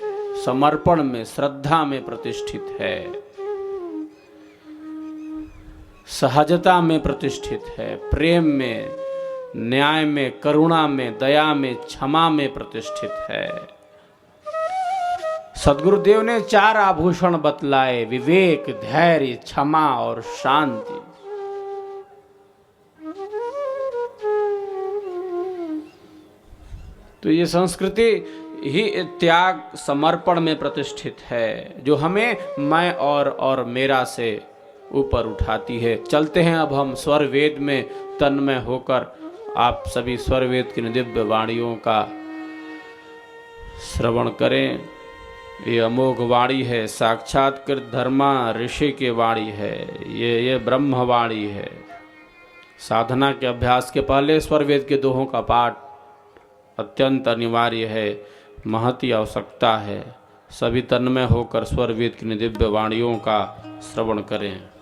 Speaker 2: समर्पण में, श्रद्धा में प्रतिष्ठित है, सहजता में प्रतिष्ठित है, प्रेम में, न्याय में, करुणा में, दया में, क्षमा में प्रतिष्ठित है। सद्गुरुदेव ने 4 आभूषण बतलाए, विवेक, धैर्य, क्षमा और शांति। तो ये संस्कृति ही त्याग, समर्पण में प्रतिष्ठित है, जो हमें मैं और मेरा से ऊपर उठाती है। चलते हैं अब हम स्वर वेद में तन्मय होकर आप सभी स्वर वेद की दिव्य वाणियों का श्रवण करें। ये अमोघ वाणी है, साक्षात्कृत धर्मा ऋषि की वाणी है, ये ब्रह्म वाणी है। साधना के अभ्यास के पहले स्वर वेद के दोहों का पाठ अत्यंत अनिवार्य है, महती आवश्यकता है। सभी तन्मय होकर स्वर वेद की दिव्य वाणियों का श्रवण करें।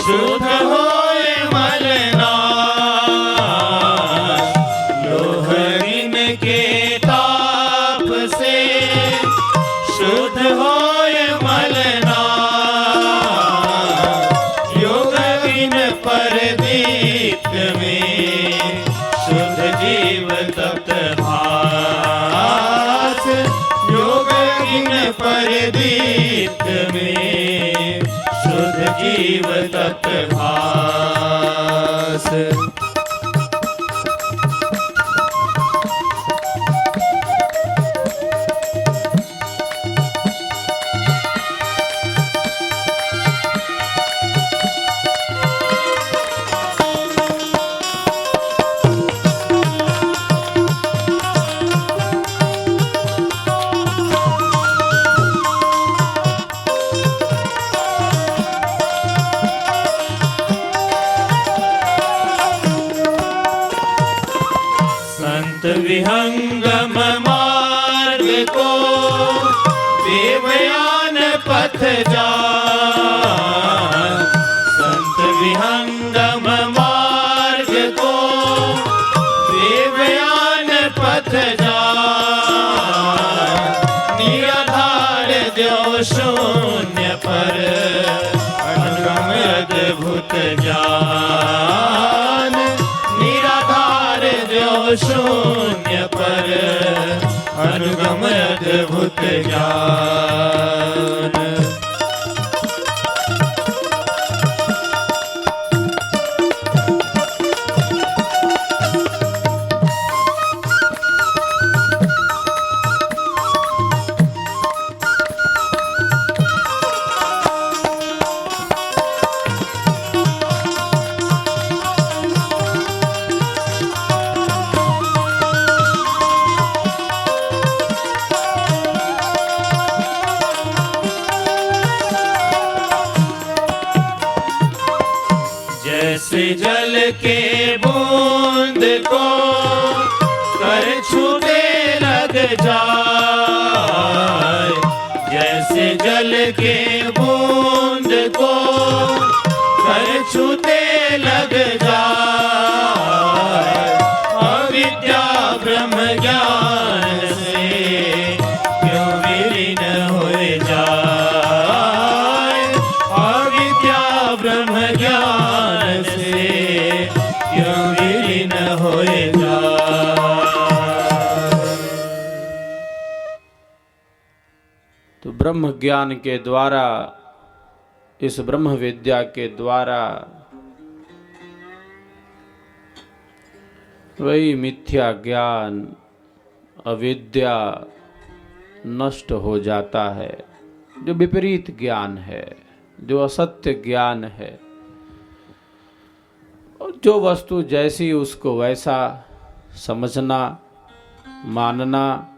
Speaker 3: शुद्ध होए मलनाश, लोहरिन के ताप से शुद्ध होए मलनाश। योग बिन परदीप में शुद्ध जीव तप्त भास। योग बिन परदीप में शुद्ध जीव तत् भास। संत विहंगम मार्ग को देवयान पथ जान, संत विहंगम मार्ग को देवयान पथ जान, निराधार जो शून्य पर अनुगम अद्भुत जान, निराधार जो शून्य पर अनुगम अद्भुत ज्ञान। जैसे जल के बूंद को कर छूटे लग जाए, जैसे जल के बूंद को कर छूटे लग जाए, अविद्या ब्रह्म ज्ञान से क्यों विलीन हो जाए, अविद्या ब्रह्म ज्ञान से क्यों विलीन हो जाए।
Speaker 2: तो ब्रह्म ज्ञान के द्वारा, इस ब्रह्म विद्या के द्वारा वही मिथ्या ज्ञान, अविद्या नष्ट हो जाता है, जो विपरीत ज्ञान है, जो असत्य ज्ञान है। और जो वस्तु जैसी उसको वैसा समझना, मानना,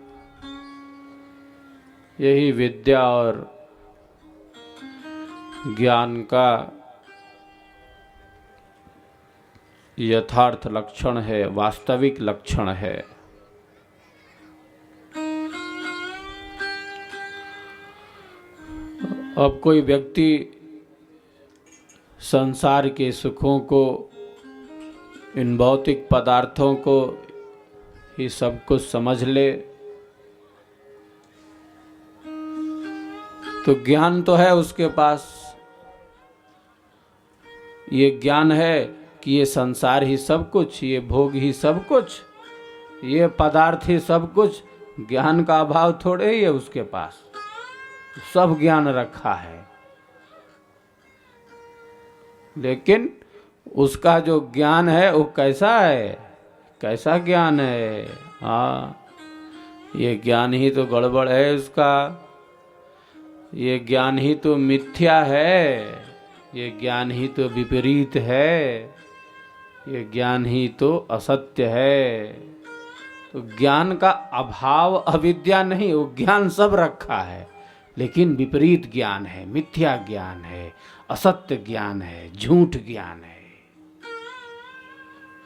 Speaker 2: यही विद्या और ज्ञान का यथार्थ लक्षण है, वास्तविक लक्षण है। अब कोई व्यक्ति संसार के सुखों को, इन भौतिक पदार्थों को ही सब कुछ समझ ले, तो ज्ञान तो है उसके पास, ये ज्ञान है कि ये संसार ही सब कुछ, ये भोग ही सब कुछ, ये पदार्थ ही सब कुछ। ज्ञान का अभाव थोड़े ही है उसके पास, सब ज्ञान रखा है। लेकिन उसका जो ज्ञान है वो कैसा है, कैसा ज्ञान है? हाँ, ये ज्ञान ही तो गड़बड़ है उसका, ये ज्ञान ही तो मिथ्या है, ये ज्ञान ही तो विपरीत है, ये ज्ञान ही तो असत्य है। तो ज्ञान का अभाव अविद्या नहीं, वो ज्ञान सब रखा है, लेकिन विपरीत ज्ञान है, मिथ्या ज्ञान है, असत्य ज्ञान है, झूठ ज्ञान है।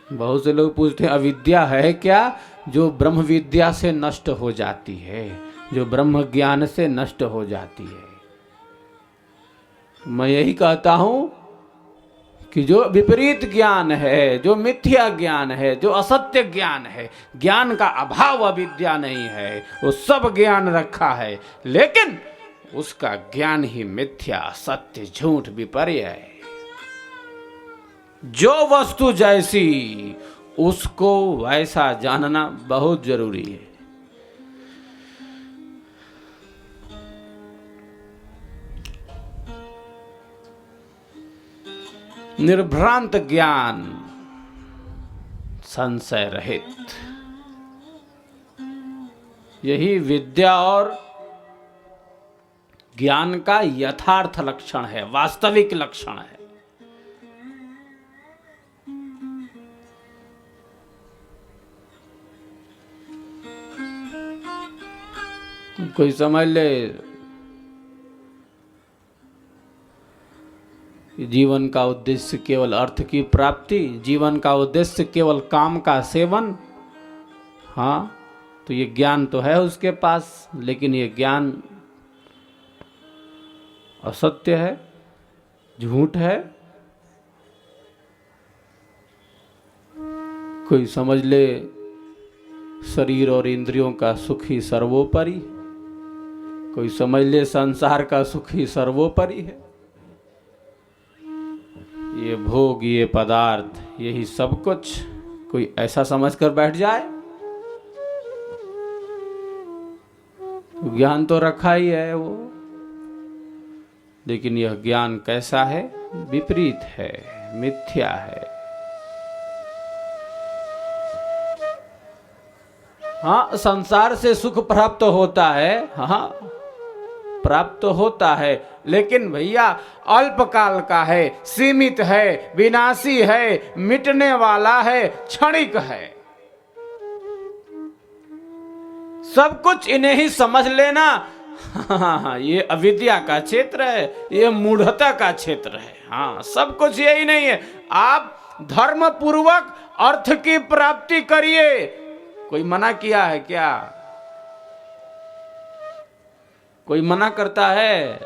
Speaker 2: बहुत से लोग पूछते हैं अविद्या है क्या? जो ब्रह्म विद्या से नष्ट हो जाती है, जो ब्रह्म ज्ञान से नष्ट हो जाती है। मैं यही कहता हूं कि जो विपरीत ज्ञान है, जो मिथ्या ज्ञान है, जो असत्य ज्ञान है, ज्ञान का अभाव अविद्या नहीं है, वो सब ज्ञान रखा है, लेकिन उसका ज्ञान ही मिथ्या, सत्य, झूठ, विपर्य है। जो वस्तु जैसी उसको वैसा जानना बहुत जरूरी है। निर्भ्रांत ज्ञान, संशय रहित, यही विद्या और ज्ञान का यथार्थ लक्षण है, वास्तविक लक्षण है। कोई समझ ले जीवन का उद्देश्य केवल अर्थ की प्राप्ति, जीवन का उद्देश्य केवल काम का सेवन, हाँ, तो ये ज्ञान तो है उसके पास, लेकिन ये ज्ञान असत्य है, झूठ है। कोई समझ ले शरीर और इंद्रियों का सुख ही सर्वोपरि, कोई समझ ले संसार का सुख ही सर्वोपरि है। ये भोग, ये पदार्थ, यही सब कुछ, कोई ऐसा समझकर बैठ जाए। ज्ञान तो रखा ही है वो, लेकिन यह ज्ञान कैसा है? विपरीत है, मिथ्या है। हाँ, संसार से सुख प्राप्त होता है, हाँ प्राप्त होता है, लेकिन भैया अल्पकाल का है, सीमित है, विनाशी है, मिटने वाला है, क्षणिक है। सब कुछ इन्हें ही समझ लेना। हाँ, ये अविद्या का क्षेत्र है, ये मूढ़ता का क्षेत्र है। हाँ, सब कुछ यही नहीं है। आप धर्म पूर्वक अर्थ की प्राप्ति करिए, कोई मना किया है क्या? कोई मना करता है?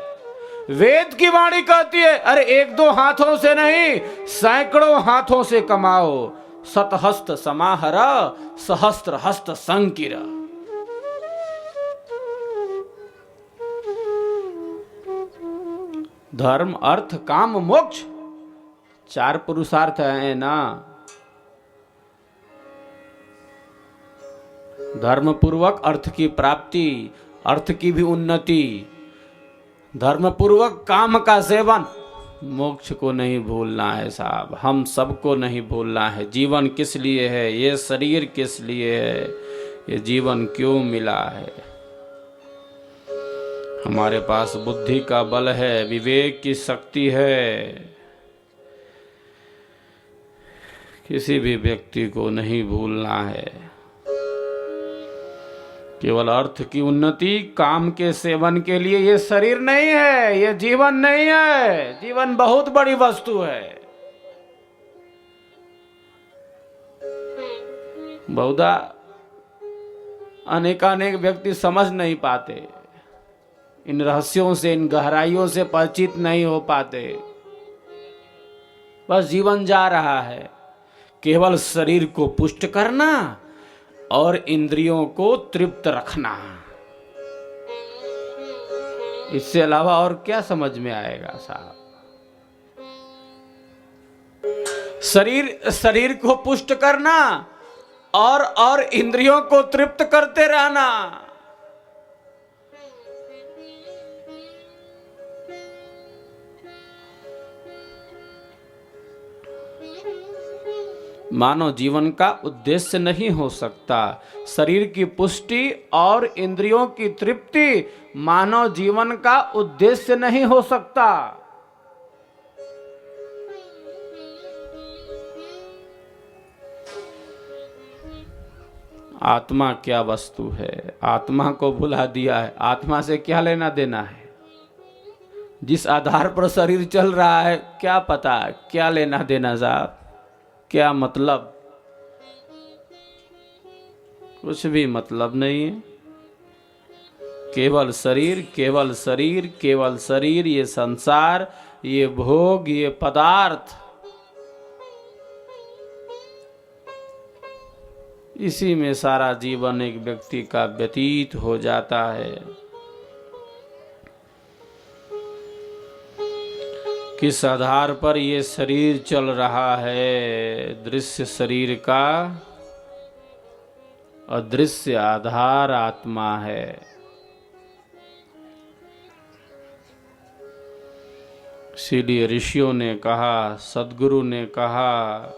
Speaker 2: वेद की वाणी कहती है, अरे एक दो हाथों से नहीं, सैकड़ों हाथों से कमाओ। सतहस्त समाहर, सहस्त्र हस्त संकिर। धर्म, अर्थ, काम, मोक्ष, 4 पुरुषार्थ हैं ना। धर्म पूर्वक अर्थ की प्राप्ति, अर्थ की भी उन्नति, धर्म पूर्वक काम का सेवन। मोक्ष को नहीं भूलना है साहब, हम सबको नहीं भूलना है। जीवन किस लिए है? ये शरीर किस लिए है? ये जीवन क्यों मिला है? हमारे पास बुद्धि का बल है, विवेक की शक्ति है। किसी भी व्यक्ति को नहीं भूलना है। केवल अर्थ की उन्नति, काम के सेवन के लिए ये शरीर नहीं है, ये जीवन नहीं है। जीवन बहुत बड़ी वस्तु है। बहुधा अनेकानेक व्यक्ति समझ नहीं पाते, इन रहस्यों से, इन गहराइयों से परिचित नहीं हो पाते। बस जीवन जा रहा है केवल शरीर को पुष्ट करना और इंद्रियों को तृप्त रखना। इससे अलावा और क्या समझ में आएगा साहब? शरीर को पुष्ट करना और इंद्रियों को तृप्त करते रहना। मानव जीवन का उद्देश्य नहीं हो सकता। शरीर की पुष्टि और इंद्रियों की तृप्ति मानव जीवन का उद्देश्य नहीं हो सकता। आत्मा क्या वस्तु है? आत्मा को भुला दिया है। आत्मा से क्या लेना देना है? जिस आधार पर शरीर चल रहा है, क्या पता क्या लेना देना साहब? क्या मतलब? कुछ भी मतलब नहीं है। केवल शरीर, केवल शरीर, केवल शरीर। ये संसार, ये भोग, ये पदार्थ, इसी में सारा जीवन एक व्यक्ति का व्यतीत हो जाता है। किस आधार पर ये शरीर चल रहा है? दृश्य शरीर का अदृश्य आधार आत्मा है। इसीलिए ऋषियों ने कहा, सद्गुरु ने कहा,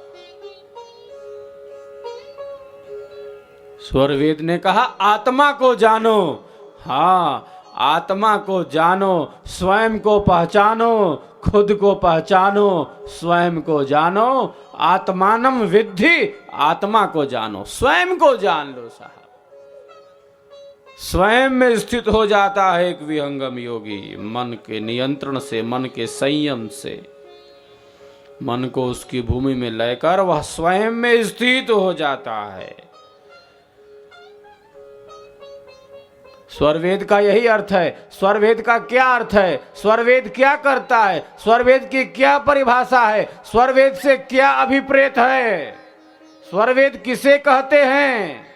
Speaker 2: स्वरवेद ने कहा, आत्मा को जानो। हाँ, आत्मा को जानो, स्वयं को पहचानो, खुद को पहचानो, स्वयं को जानो। आत्मानम विद्धि, आत्मा को जानो, स्वयं को जान लो साहब। स्वयं में स्थित हो जाता है एक विहंगम योगी, मन के नियंत्रण से, मन के संयम से। मन को उसकी भूमि में लेकर वह स्वयं में स्थित हो जाता है। स्वरवेद का यही अर्थ है। स्वरवेद का क्या अर्थ है? स्वरवेद क्या करता है? स्वरवेद की क्या परिभाषा है? स्वरवेद से क्या अभिप्रेत है? स्वरवेद किसे कहते हैं?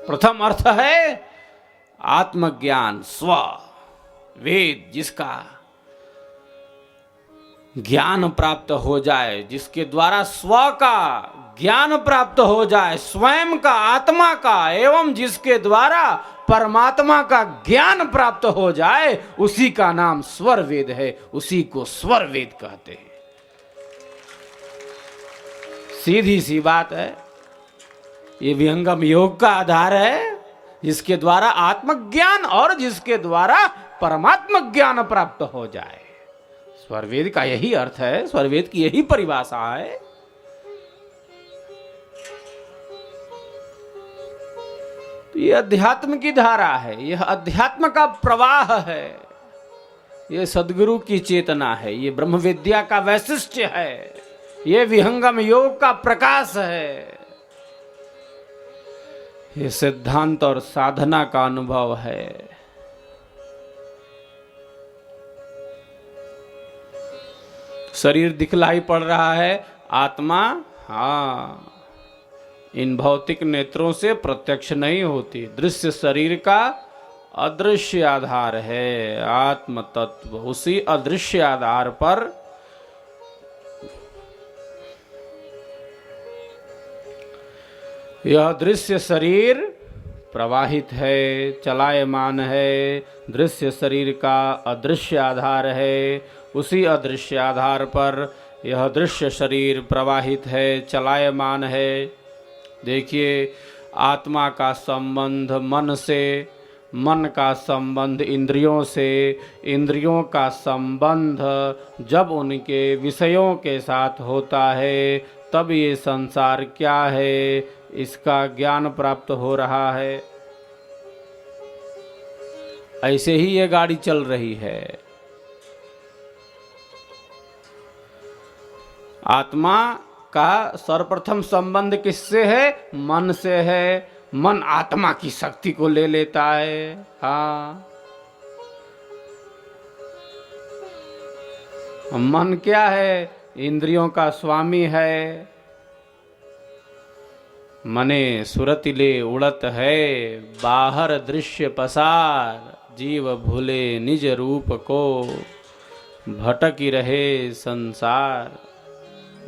Speaker 2: प्रथम अर्थ है आत्मज्ञान, स्व वेद, जिसका ज्ञान प्राप्त हो जाए, जिसके द्वारा स्व का ज्ञान प्राप्त हो जाए, स्वयं का, आत्मा का, एवं जिसके द्वारा परमात्मा का ज्ञान प्राप्त हो जाए, उसी का नाम स्वर वेद है, उसी को स्वर वेद कहते हैं। सीधी सी बात है। ये विहंगम योग का आधार है, जिसके द्वारा आत्मज्ञान और जिसके द्वारा परमात्मा ज्ञान प्राप्त हो जाए। स्वरवेद का यही अर्थ है, स्वरवेद की यही परिभाषा है। तो यह अध्यात्म की धारा है, यह अध्यात्म का प्रवाह है, यह सद्गुरु की चेतना है, यह ब्रह्म विद्या का वैशिष्ट्य है, यह विहंगम योग का प्रकाश है, यह सिद्धांत और साधना का अनुभव है। शरीर दिखलाई पड़ रहा है, आत्मा हाँ इन भौतिक नेत्रों से प्रत्यक्ष नहीं होती। दृश्य शरीर का अदृश्य आधार है आत्म तत्व। उसी अदृश्य आधार पर यह दृश्य शरीर प्रवाहित है, चलायमान है। दृश्य शरीर का अदृश्य आधार है, उसी अदृश्य आधार पर यह दृश्य शरीर प्रवाहित है, चलायमान है। देखिए, आत्मा का संबंध मन से, मन का संबंध इंद्रियों से, इंद्रियों का संबंध जब उनके विषयों के साथ होता है, तब ये संसार क्या है, इसका ज्ञान प्राप्त हो रहा है। ऐसे ही ये गाड़ी चल रही है। आत्मा का सर्वप्रथम संबंध किससे है? मन से है। मन आत्मा की शक्ति को ले लेता है। हाँ, मन क्या है? इंद्रियों का स्वामी है। मने सुरतिले उड़त है, बाहर दृश्य पसार, जीव भूले निज रूप को, भटकी रहे संसार।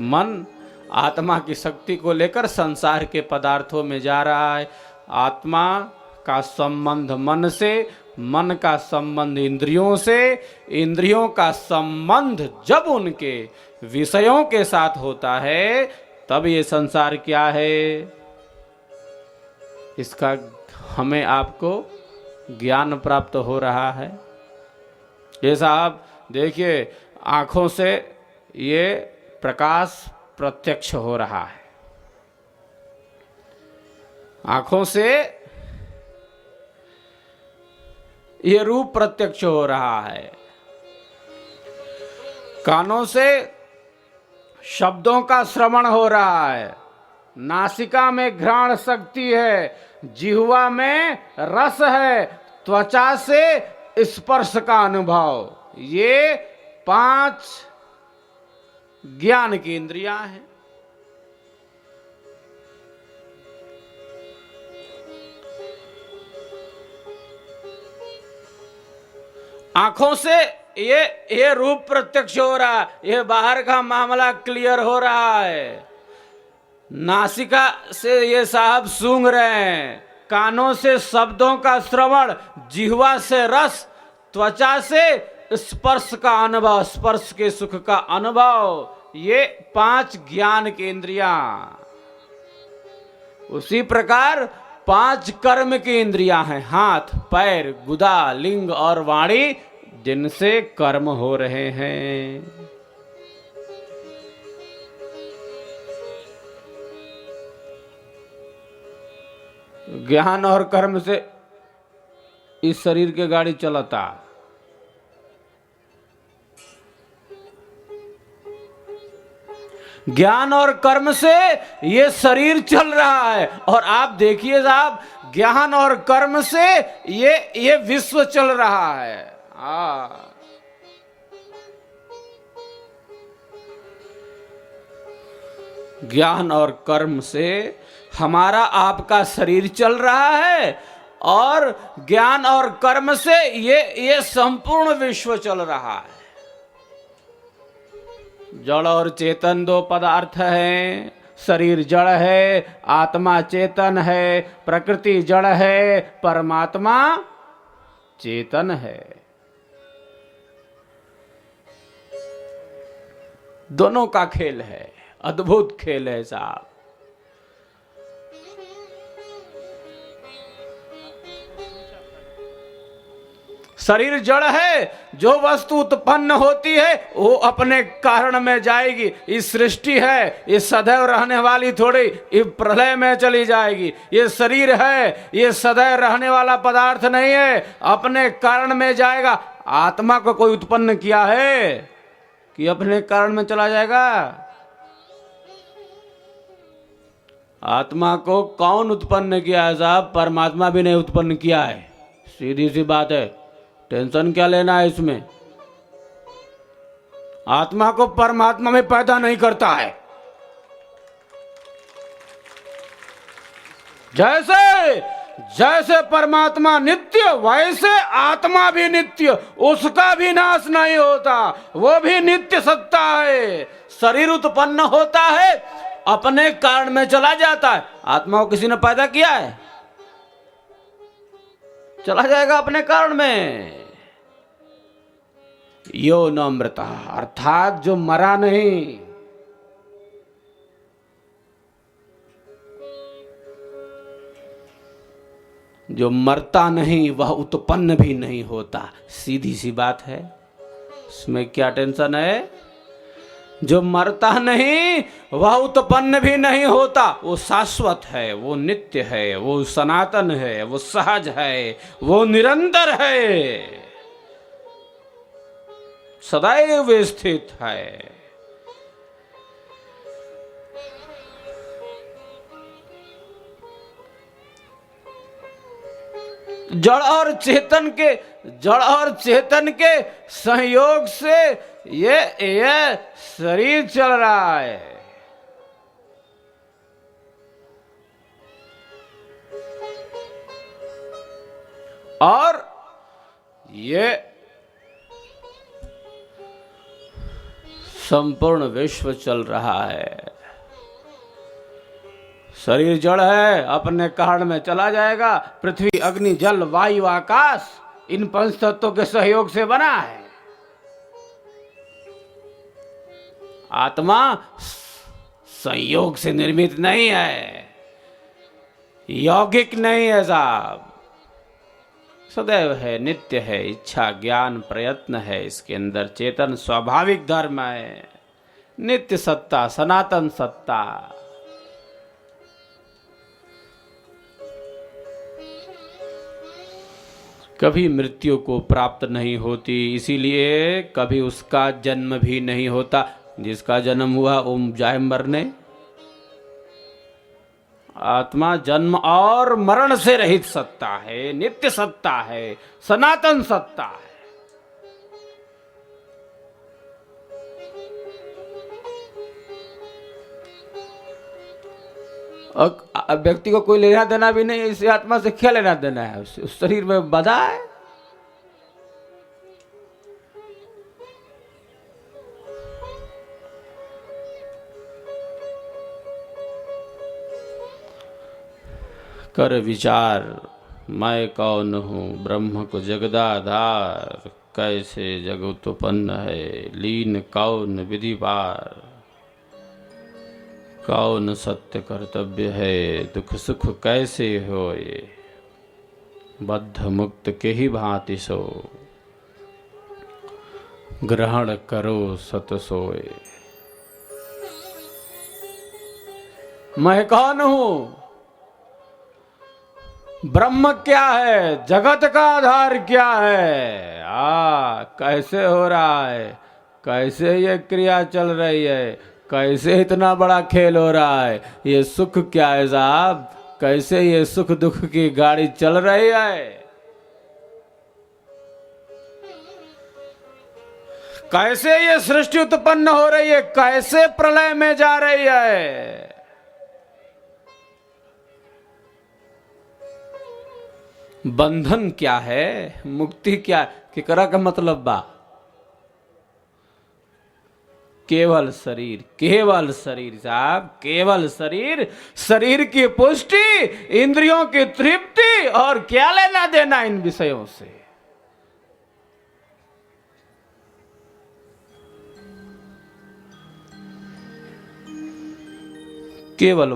Speaker 2: मन आत्मा की शक्ति को लेकर संसार के पदार्थों में जा रहा है। आत्मा का संबंध मन से, मन का संबंध इंद्रियों से, इंद्रियों का संबंध जब उनके विषयों के साथ होता है, तब ये संसार क्या है, इसका हमें आपको ज्ञान प्राप्त हो रहा है। ये साहब देखिए, आँखों से ये प्रकाश प्रत्यक्ष हो रहा है, आँखों से ये रूप प्रत्यक्ष हो रहा है, कानों से शब्दों का श्रवण हो रहा है, नासिका में घ्राण शक्ति है, जिह्वा में रस है, त्वचा से स्पर्श का अनुभव। ये 5 ज्ञान की इंद्रियां हैं। आंखों से ये रूप प्रत्यक्ष हो रहा है, ये बाहर का मामला क्लियर हो रहा है। नासिका से ये साहब सूंघ रहे हैं, कानों से शब्दों का श्रवण, जिह्वा से रस, त्वचा से स्पर्श का अनुभव, स्पर्श के सुख का अनुभव। ये 5 ज्ञान की इंद्रियां। उसी प्रकार 5 कर्म की इंद्रियां हैं, हाथ, पैर, गुदा, लिंग और वाणी, जिनसे कर्म हो रहे हैं। ज्ञान और कर्म से इस शरीर के गाड़ी चलता। ज्ञान और कर्म से ये शरीर चल रहा है। और आप देखिए साहब, ज्ञान और कर्म से ये विश्व चल रहा है। ज्ञान और कर्म से हमारा आपका शरीर चल रहा है और ज्ञान और कर्म से ये संपूर्ण विश्व चल रहा है। जड़ और चेतन दो पदार्थ हैं। शरीर जड़ है, आत्मा चेतन है। प्रकृति जड़ है, परमात्मा चेतन है। दोनों का खेल है, अद्भुत खेल है साहब। शरीर जड़ है, जो वस्तु उत्पन्न होती है वो अपने कारण में जाएगी। इस सृष्टि है, ये सदैव रहने वाली थोड़ी, ये प्रलय में चली जाएगी। ये शरीर है, ये सदैव रहने वाला पदार्थ नहीं है, अपने कारण में जाएगा। आत्मा को कोई उत्पन्न किया है कि अपने कारण में चला जाएगा? आत्मा को कौन उत्पन्न किया है साहब? परमात्मा भी नहीं उत्पन्न किया है। सीधी सी बात है, टेंशन क्या लेना है इसमें। आत्मा को परमात्मा में पैदा नहीं करता है। जैसे जैसे परमात्मा नित्य, वैसे आत्मा भी नित्य, उसका भी नाश नहीं होता, वो भी नित्य सत्ता है। शरीर उत्पन्न होता है, अपने कारण में चला जाता है। आत्मा को किसी ने पैदा किया है? चला जाएगा अपने कारण में। यो न मृता, अर्थात जो मरा नहीं, जो मरता नहीं वह उत्पन्न भी नहीं होता। सीधी सी बात है, इसमें क्या टेंशन है? जो मरता नहीं वह उत्पन्न भी नहीं होता। वो शाश्वत है, वो नित्य है, वो सनातन है, वो सहज है, वो निरंतर है, सदैव स्थित है। जड़ और चेतन के संयोग से ये शरीर चल रहा है। और ये संपूर्ण विश्व चल रहा है। शरीर जड़ है, अपने कारण में चला जाएगा। पृथ्वी, अग्नि, जल, वायु, आकाश, इन पंच तत्वों के सहयोग से बना है। आत्मा संयोग से निर्मित नहीं है, यौगिक नहीं है साहब, सदैव है, नित्य है, इच्छा, ज्ञान, प्रयत्न है इसके अंदर। चेतन स्वाभाविक धर्म है, नित्य सत्ता, सनातन सत्ता। कभी मृत्यु को प्राप्त नहीं होती, इसीलिए कभी उसका जन्म भी नहीं होता। जिसका जन्म हुआ वो जाए मरने। आत्मा जन्म और मरण से रहित सत्ता है, नित्य सत्ता है, सनातन सत्ता है। व्यक्ति को कोई लेना देना भी नहीं, इस आत्मा से क्या लेना देना है? उस शरीर में बधा है। कर विचार, मैं कौन हूँ, ब्रह्म को जगदाधार, कैसे जग उत्पन्न है, लीन कौन विधि पार, कौन सत्य कर्तव्य है, दुख सुख कैसे होए, बद्ध मुक्त के ही भांति सो, ग्रहण करो सत सोए। मैं कौन हूं, ब्रह्म क्या है, जगत का आधार क्या है, कैसे हो रहा है, कैसे ये क्रिया चल रही है, कैसे इतना बड़ा खेल हो रहा है? ये सुख क्या है साहब? कैसे ये सुख दुख की गाड़ी चल रही है? कैसे ये सृष्टि उत्पन्न हो रही है? कैसे प्रलय में जा रही है? बंधन क्या है? मुक्ति क्या? केकरा का मतलब बा? केवल शरीर, केवल शरीर साहब, केवल शरीर। शरीर की पुष्टि, इंद्रियों की तृप्ति, और क्या लेना देना इन विषयों से? केवल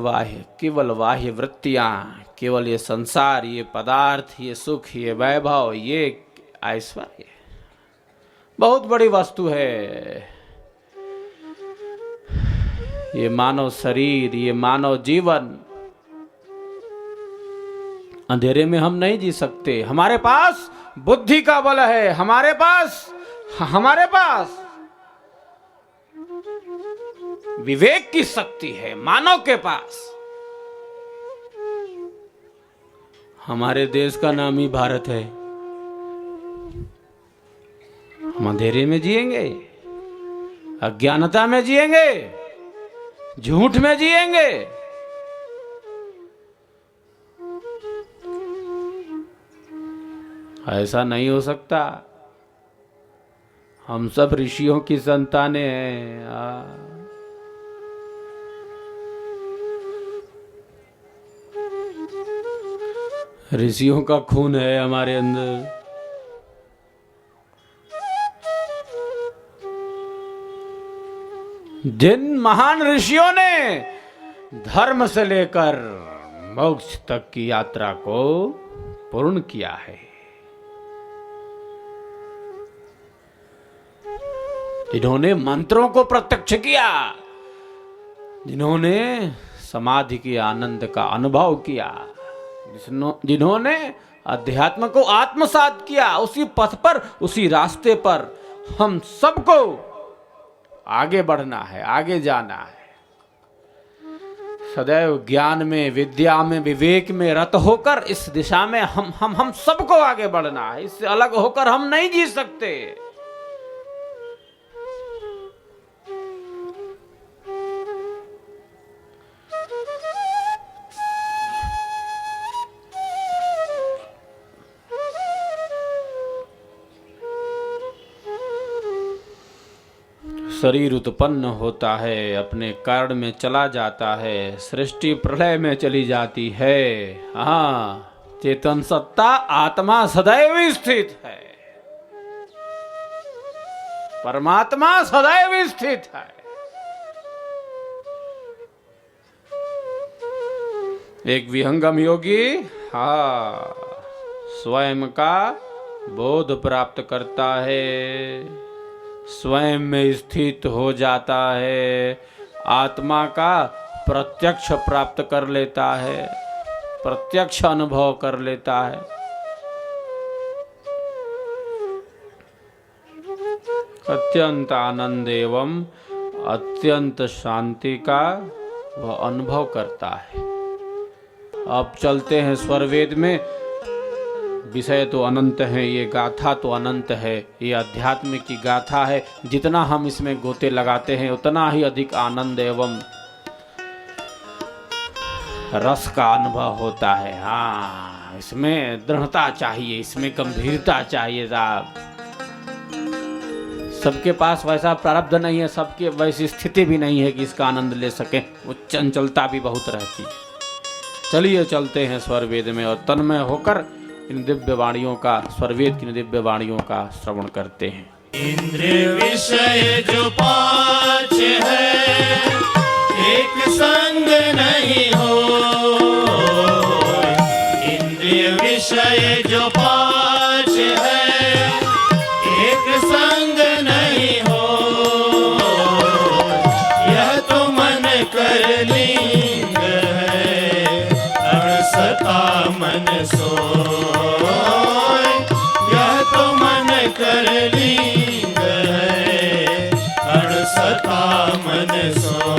Speaker 2: बाह्य वृत्तियां, केवल ये संसार, ये पदार्थ, ये सुख, ये वैभव, ये ऐश्वर्य बहुत बड़ी वस्तु है। ये मानव शरीर, ये मानव जीवन, अंधेरे में हम नहीं जी सकते। हमारे पास बुद्धि का बल है, हमारे पास विवेक की शक्ति है मानव के पास। हमारे देश का नाम ही भारत है। हम अंधेरे में जिएंगे, अज्ञानता में जिएंगे, झूठ में जिएंगे। ऐसा नहीं हो सकता। हम सब ऋषियों की संतानें हैं। ऋषियों का खून है हमारे अंदर। जिन महान ऋषियों ने धर्म से लेकर मोक्ष तक की यात्रा को पूर्ण किया है, जिन्होंने मंत्रों को प्रत्यक्ष किया, जिन्होंने समाधि के आनंद का अनुभव किया, जिन्होंने अध्यात्म को आत्मसात किया, उसी पथ पर, उसी रास्ते पर हम सबको आगे बढ़ना है, आगे जाना है। सदैव ज्ञान में, विद्या में, विवेक में रत होकर इस दिशा में हम सबको आगे बढ़ना है। इससे अलग होकर हम नहीं जी सकते। शरीर उत्पन्न होता है, अपने कारण में चला जाता है, सृष्टि प्रलय में चली जाती है। हाँ, चेतन सत्ता आत्मा सदैव स्थित है, परमात्मा सदैव स्थित है। एक विहंगम योगी स्वयं का बोध प्राप्त करता है, स्वयं में स्थित हो जाता है, आत्मा का प्रत्यक्ष प्राप्त कर लेता है, प्रत्यक्ष अनुभव कर लेता है। अत्यंत आनंद एवं अत्यंत शांति का वह अनुभव करता है। अब चलते हैं स्वरवेद में। विषय तो अनंत है, ये गाथा तो अनंत है, ये अध्यात्म की गाथा है। जितना हम इसमें गोते लगाते हैं उतना ही अधिक आनंद एवं रस का अनुभव होता है। हाँ, इसमें दृढ़ता चाहिए, इसमें गंभीरता चाहिए साहब। सबके पास वैसा प्रारब्ध नहीं है, सबके वैसी स्थिति भी नहीं है कि इसका आनंद ले सके। वो चंचलता भी बहुत रहती है। चलिए चलते हैं स्वरवेद में और तन्मय होकर इन दिव्य वाणियों का, स्वरवेद की दिव्य वाणियों का श्रवण करते हैं।
Speaker 3: इंद्रिय विषय जो पांच है, एक संग नहीं हो। इंद्रिय विषय जो पांच है, एक संग नहीं हो। यह तो मन कर लिंग है, अड़सता मन सो। कर लिंग है, अड़सता मन सो।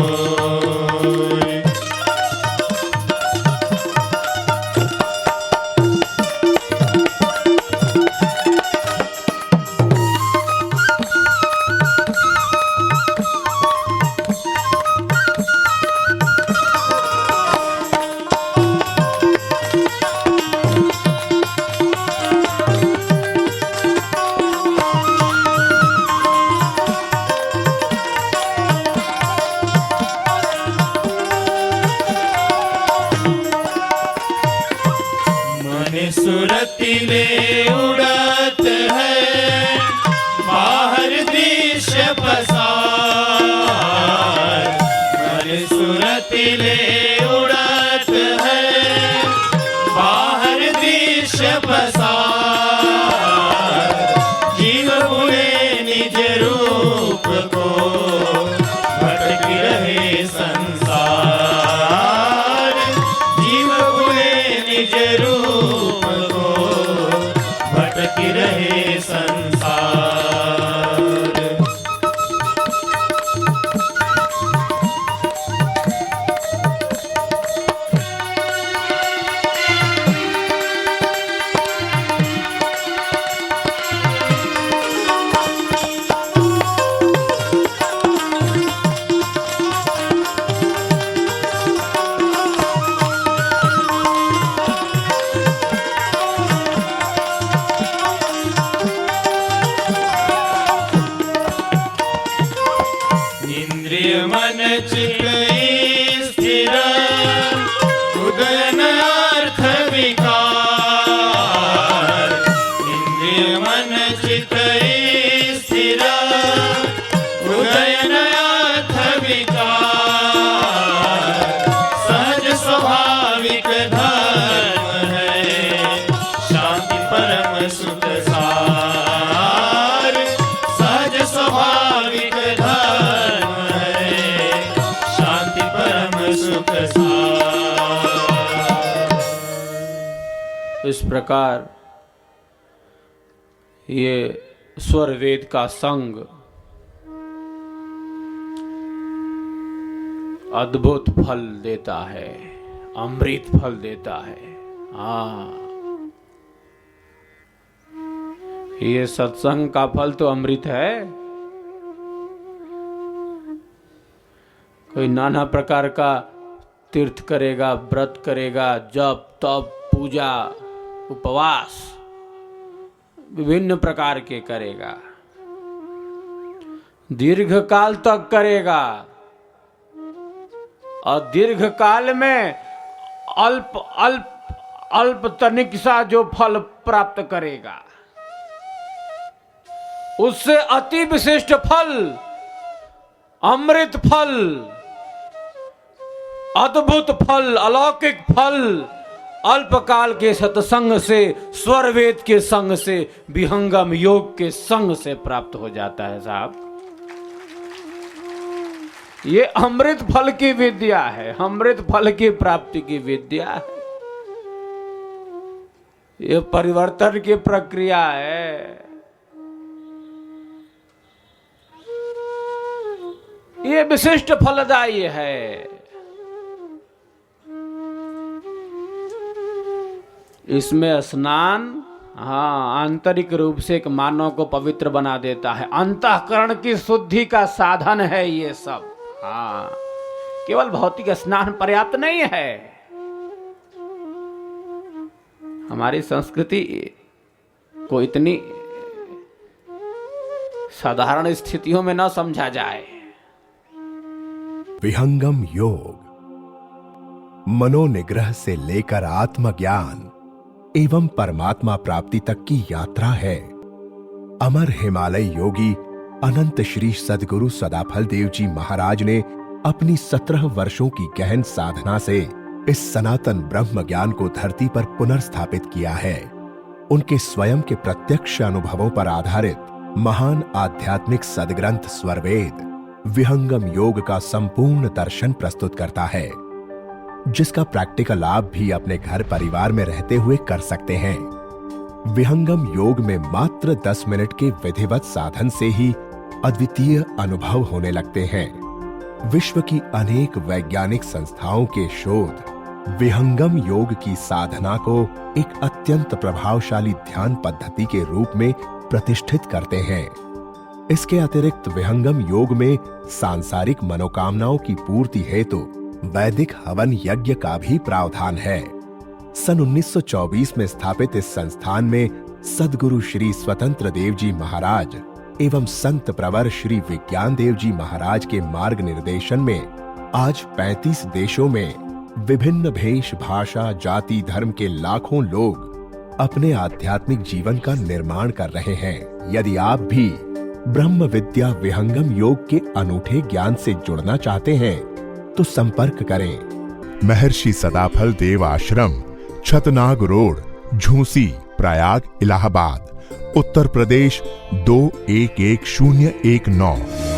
Speaker 3: सुरतिले उड़त है, बाहर दृश्य पसार। मन सुरतिले उड़त है, बाहर दृश्य पसार। जीव भूले निज रूप को, भटक रहे संसार। जीव भूले निज रूप को, भटक रहे संसार। इंद्रिय मन चित्त स्थिर, उदयन अर्थ विकार। इंद्रिय मन चित्त स्थिर, उदयन अर्थ विकार। सहज स्वाभाविक धर्म है, शांति परम सुख सार। सहज स्वाभाविक धर्म है, शांति परम सुख सार।
Speaker 2: इस प्रकार ये स्वर वेद का संग अद्भुत फल देता है, अमृत फल देता है। हाँ, ये सत्संग का फल तो अमृत है। कोई नाना प्रकार का तीर्थ करेगा, व्रत करेगा, जप तप पूजा उपवास विभिन्न प्रकार के करेगा, दीर्घ काल तक करेगा, और दीर्घ काल में अल्प अल्प अल्प तनिक सा जो फल प्राप्त करेगा, उससे अति विशिष्ट फल, अमृत फल, अद्भुत फल, अलौकिक फल अल्पकाल के सत्संग से, स्वर वेद के संग से, विहंगम योग के संग से प्राप्त हो जाता है साहब। ये अमृत फल की विद्या है, अमृत फल की प्राप्ति की विद्या है। ये परिवर्तन की प्रक्रिया है। ये विशिष्ट फलदायी है। इसमें स्नान आंतरिक रूप से एक मानव को पवित्र बना देता है। अंतःकरण की शुद्धि का साधन है ये सब। केवल भौतिक स्नान पर्याप्त नहीं है। हमारी संस्कृति को इतनी साधारण स्थितियों में न समझा जाए।
Speaker 4: विहंगम योग मनोनिग्रह से लेकर आत्मज्ञान एवं परमात्मा प्राप्ति तक की यात्रा है। अमर हिमालय योगी अनंत श्री सद्गुरु सदाफल देव जी महाराज ने अपनी 17 वर्षों की गहन साधना से इस सनातन ब्रह्म ज्ञान को धरती पर पुनर्स्थापित किया है। उनके स्वयं के प्रत्यक्ष अनुभवों पर आधारित महान आध्यात्मिक सदग्रंथ स्वरवेद विहंगम योग का संपूर्ण दर्शन प्रस्तुत करता है, जिसका प्रैक्टिकल आप भी अपने घर परिवार में रहते हुए कर सकते हैं। विहंगम योग में मात्र 10 मिनट के विधिवत साधन से ही अद्वितीय अनुभव होने लगते हैं। विश्व की अनेक वैज्ञानिक संस्थाओं के शोध विहंगम योग की साधना को एक अत्यंत प्रभावशाली ध्यान पद्धति के रूप में प्रतिष्ठित करते हैं। इसके अतिरिक्त विहंगम योग में सांसारिक मनोकामनाओं की पूर्ति हेतु वैदिक हवन यज्ञ का भी प्रावधान है। सन 1924 में स्थापित इस संस्थान में सद्गुरु श्री स्वतंत्र देव जी महाराज एवं संत प्रवर श्री विज्ञान देव जी महाराज के मार्ग निर्देशन में आज 35 देशों में विभिन्न भेष भाषा जाति धर्म के लाखों लोग अपने आध्यात्मिक जीवन का निर्माण कर रहे हैं। यदि आप भी ब्रह्म विद्या विहंगम योग के अनूठे ज्ञान से जुड़ना चाहते हैं तो संपर्क करें।
Speaker 5: महर्षि सदाफल देव आश्रम, छतनाग रोड, झूसी, प्रयाग, इलाहाबाद, उत्तर प्रदेश 211019।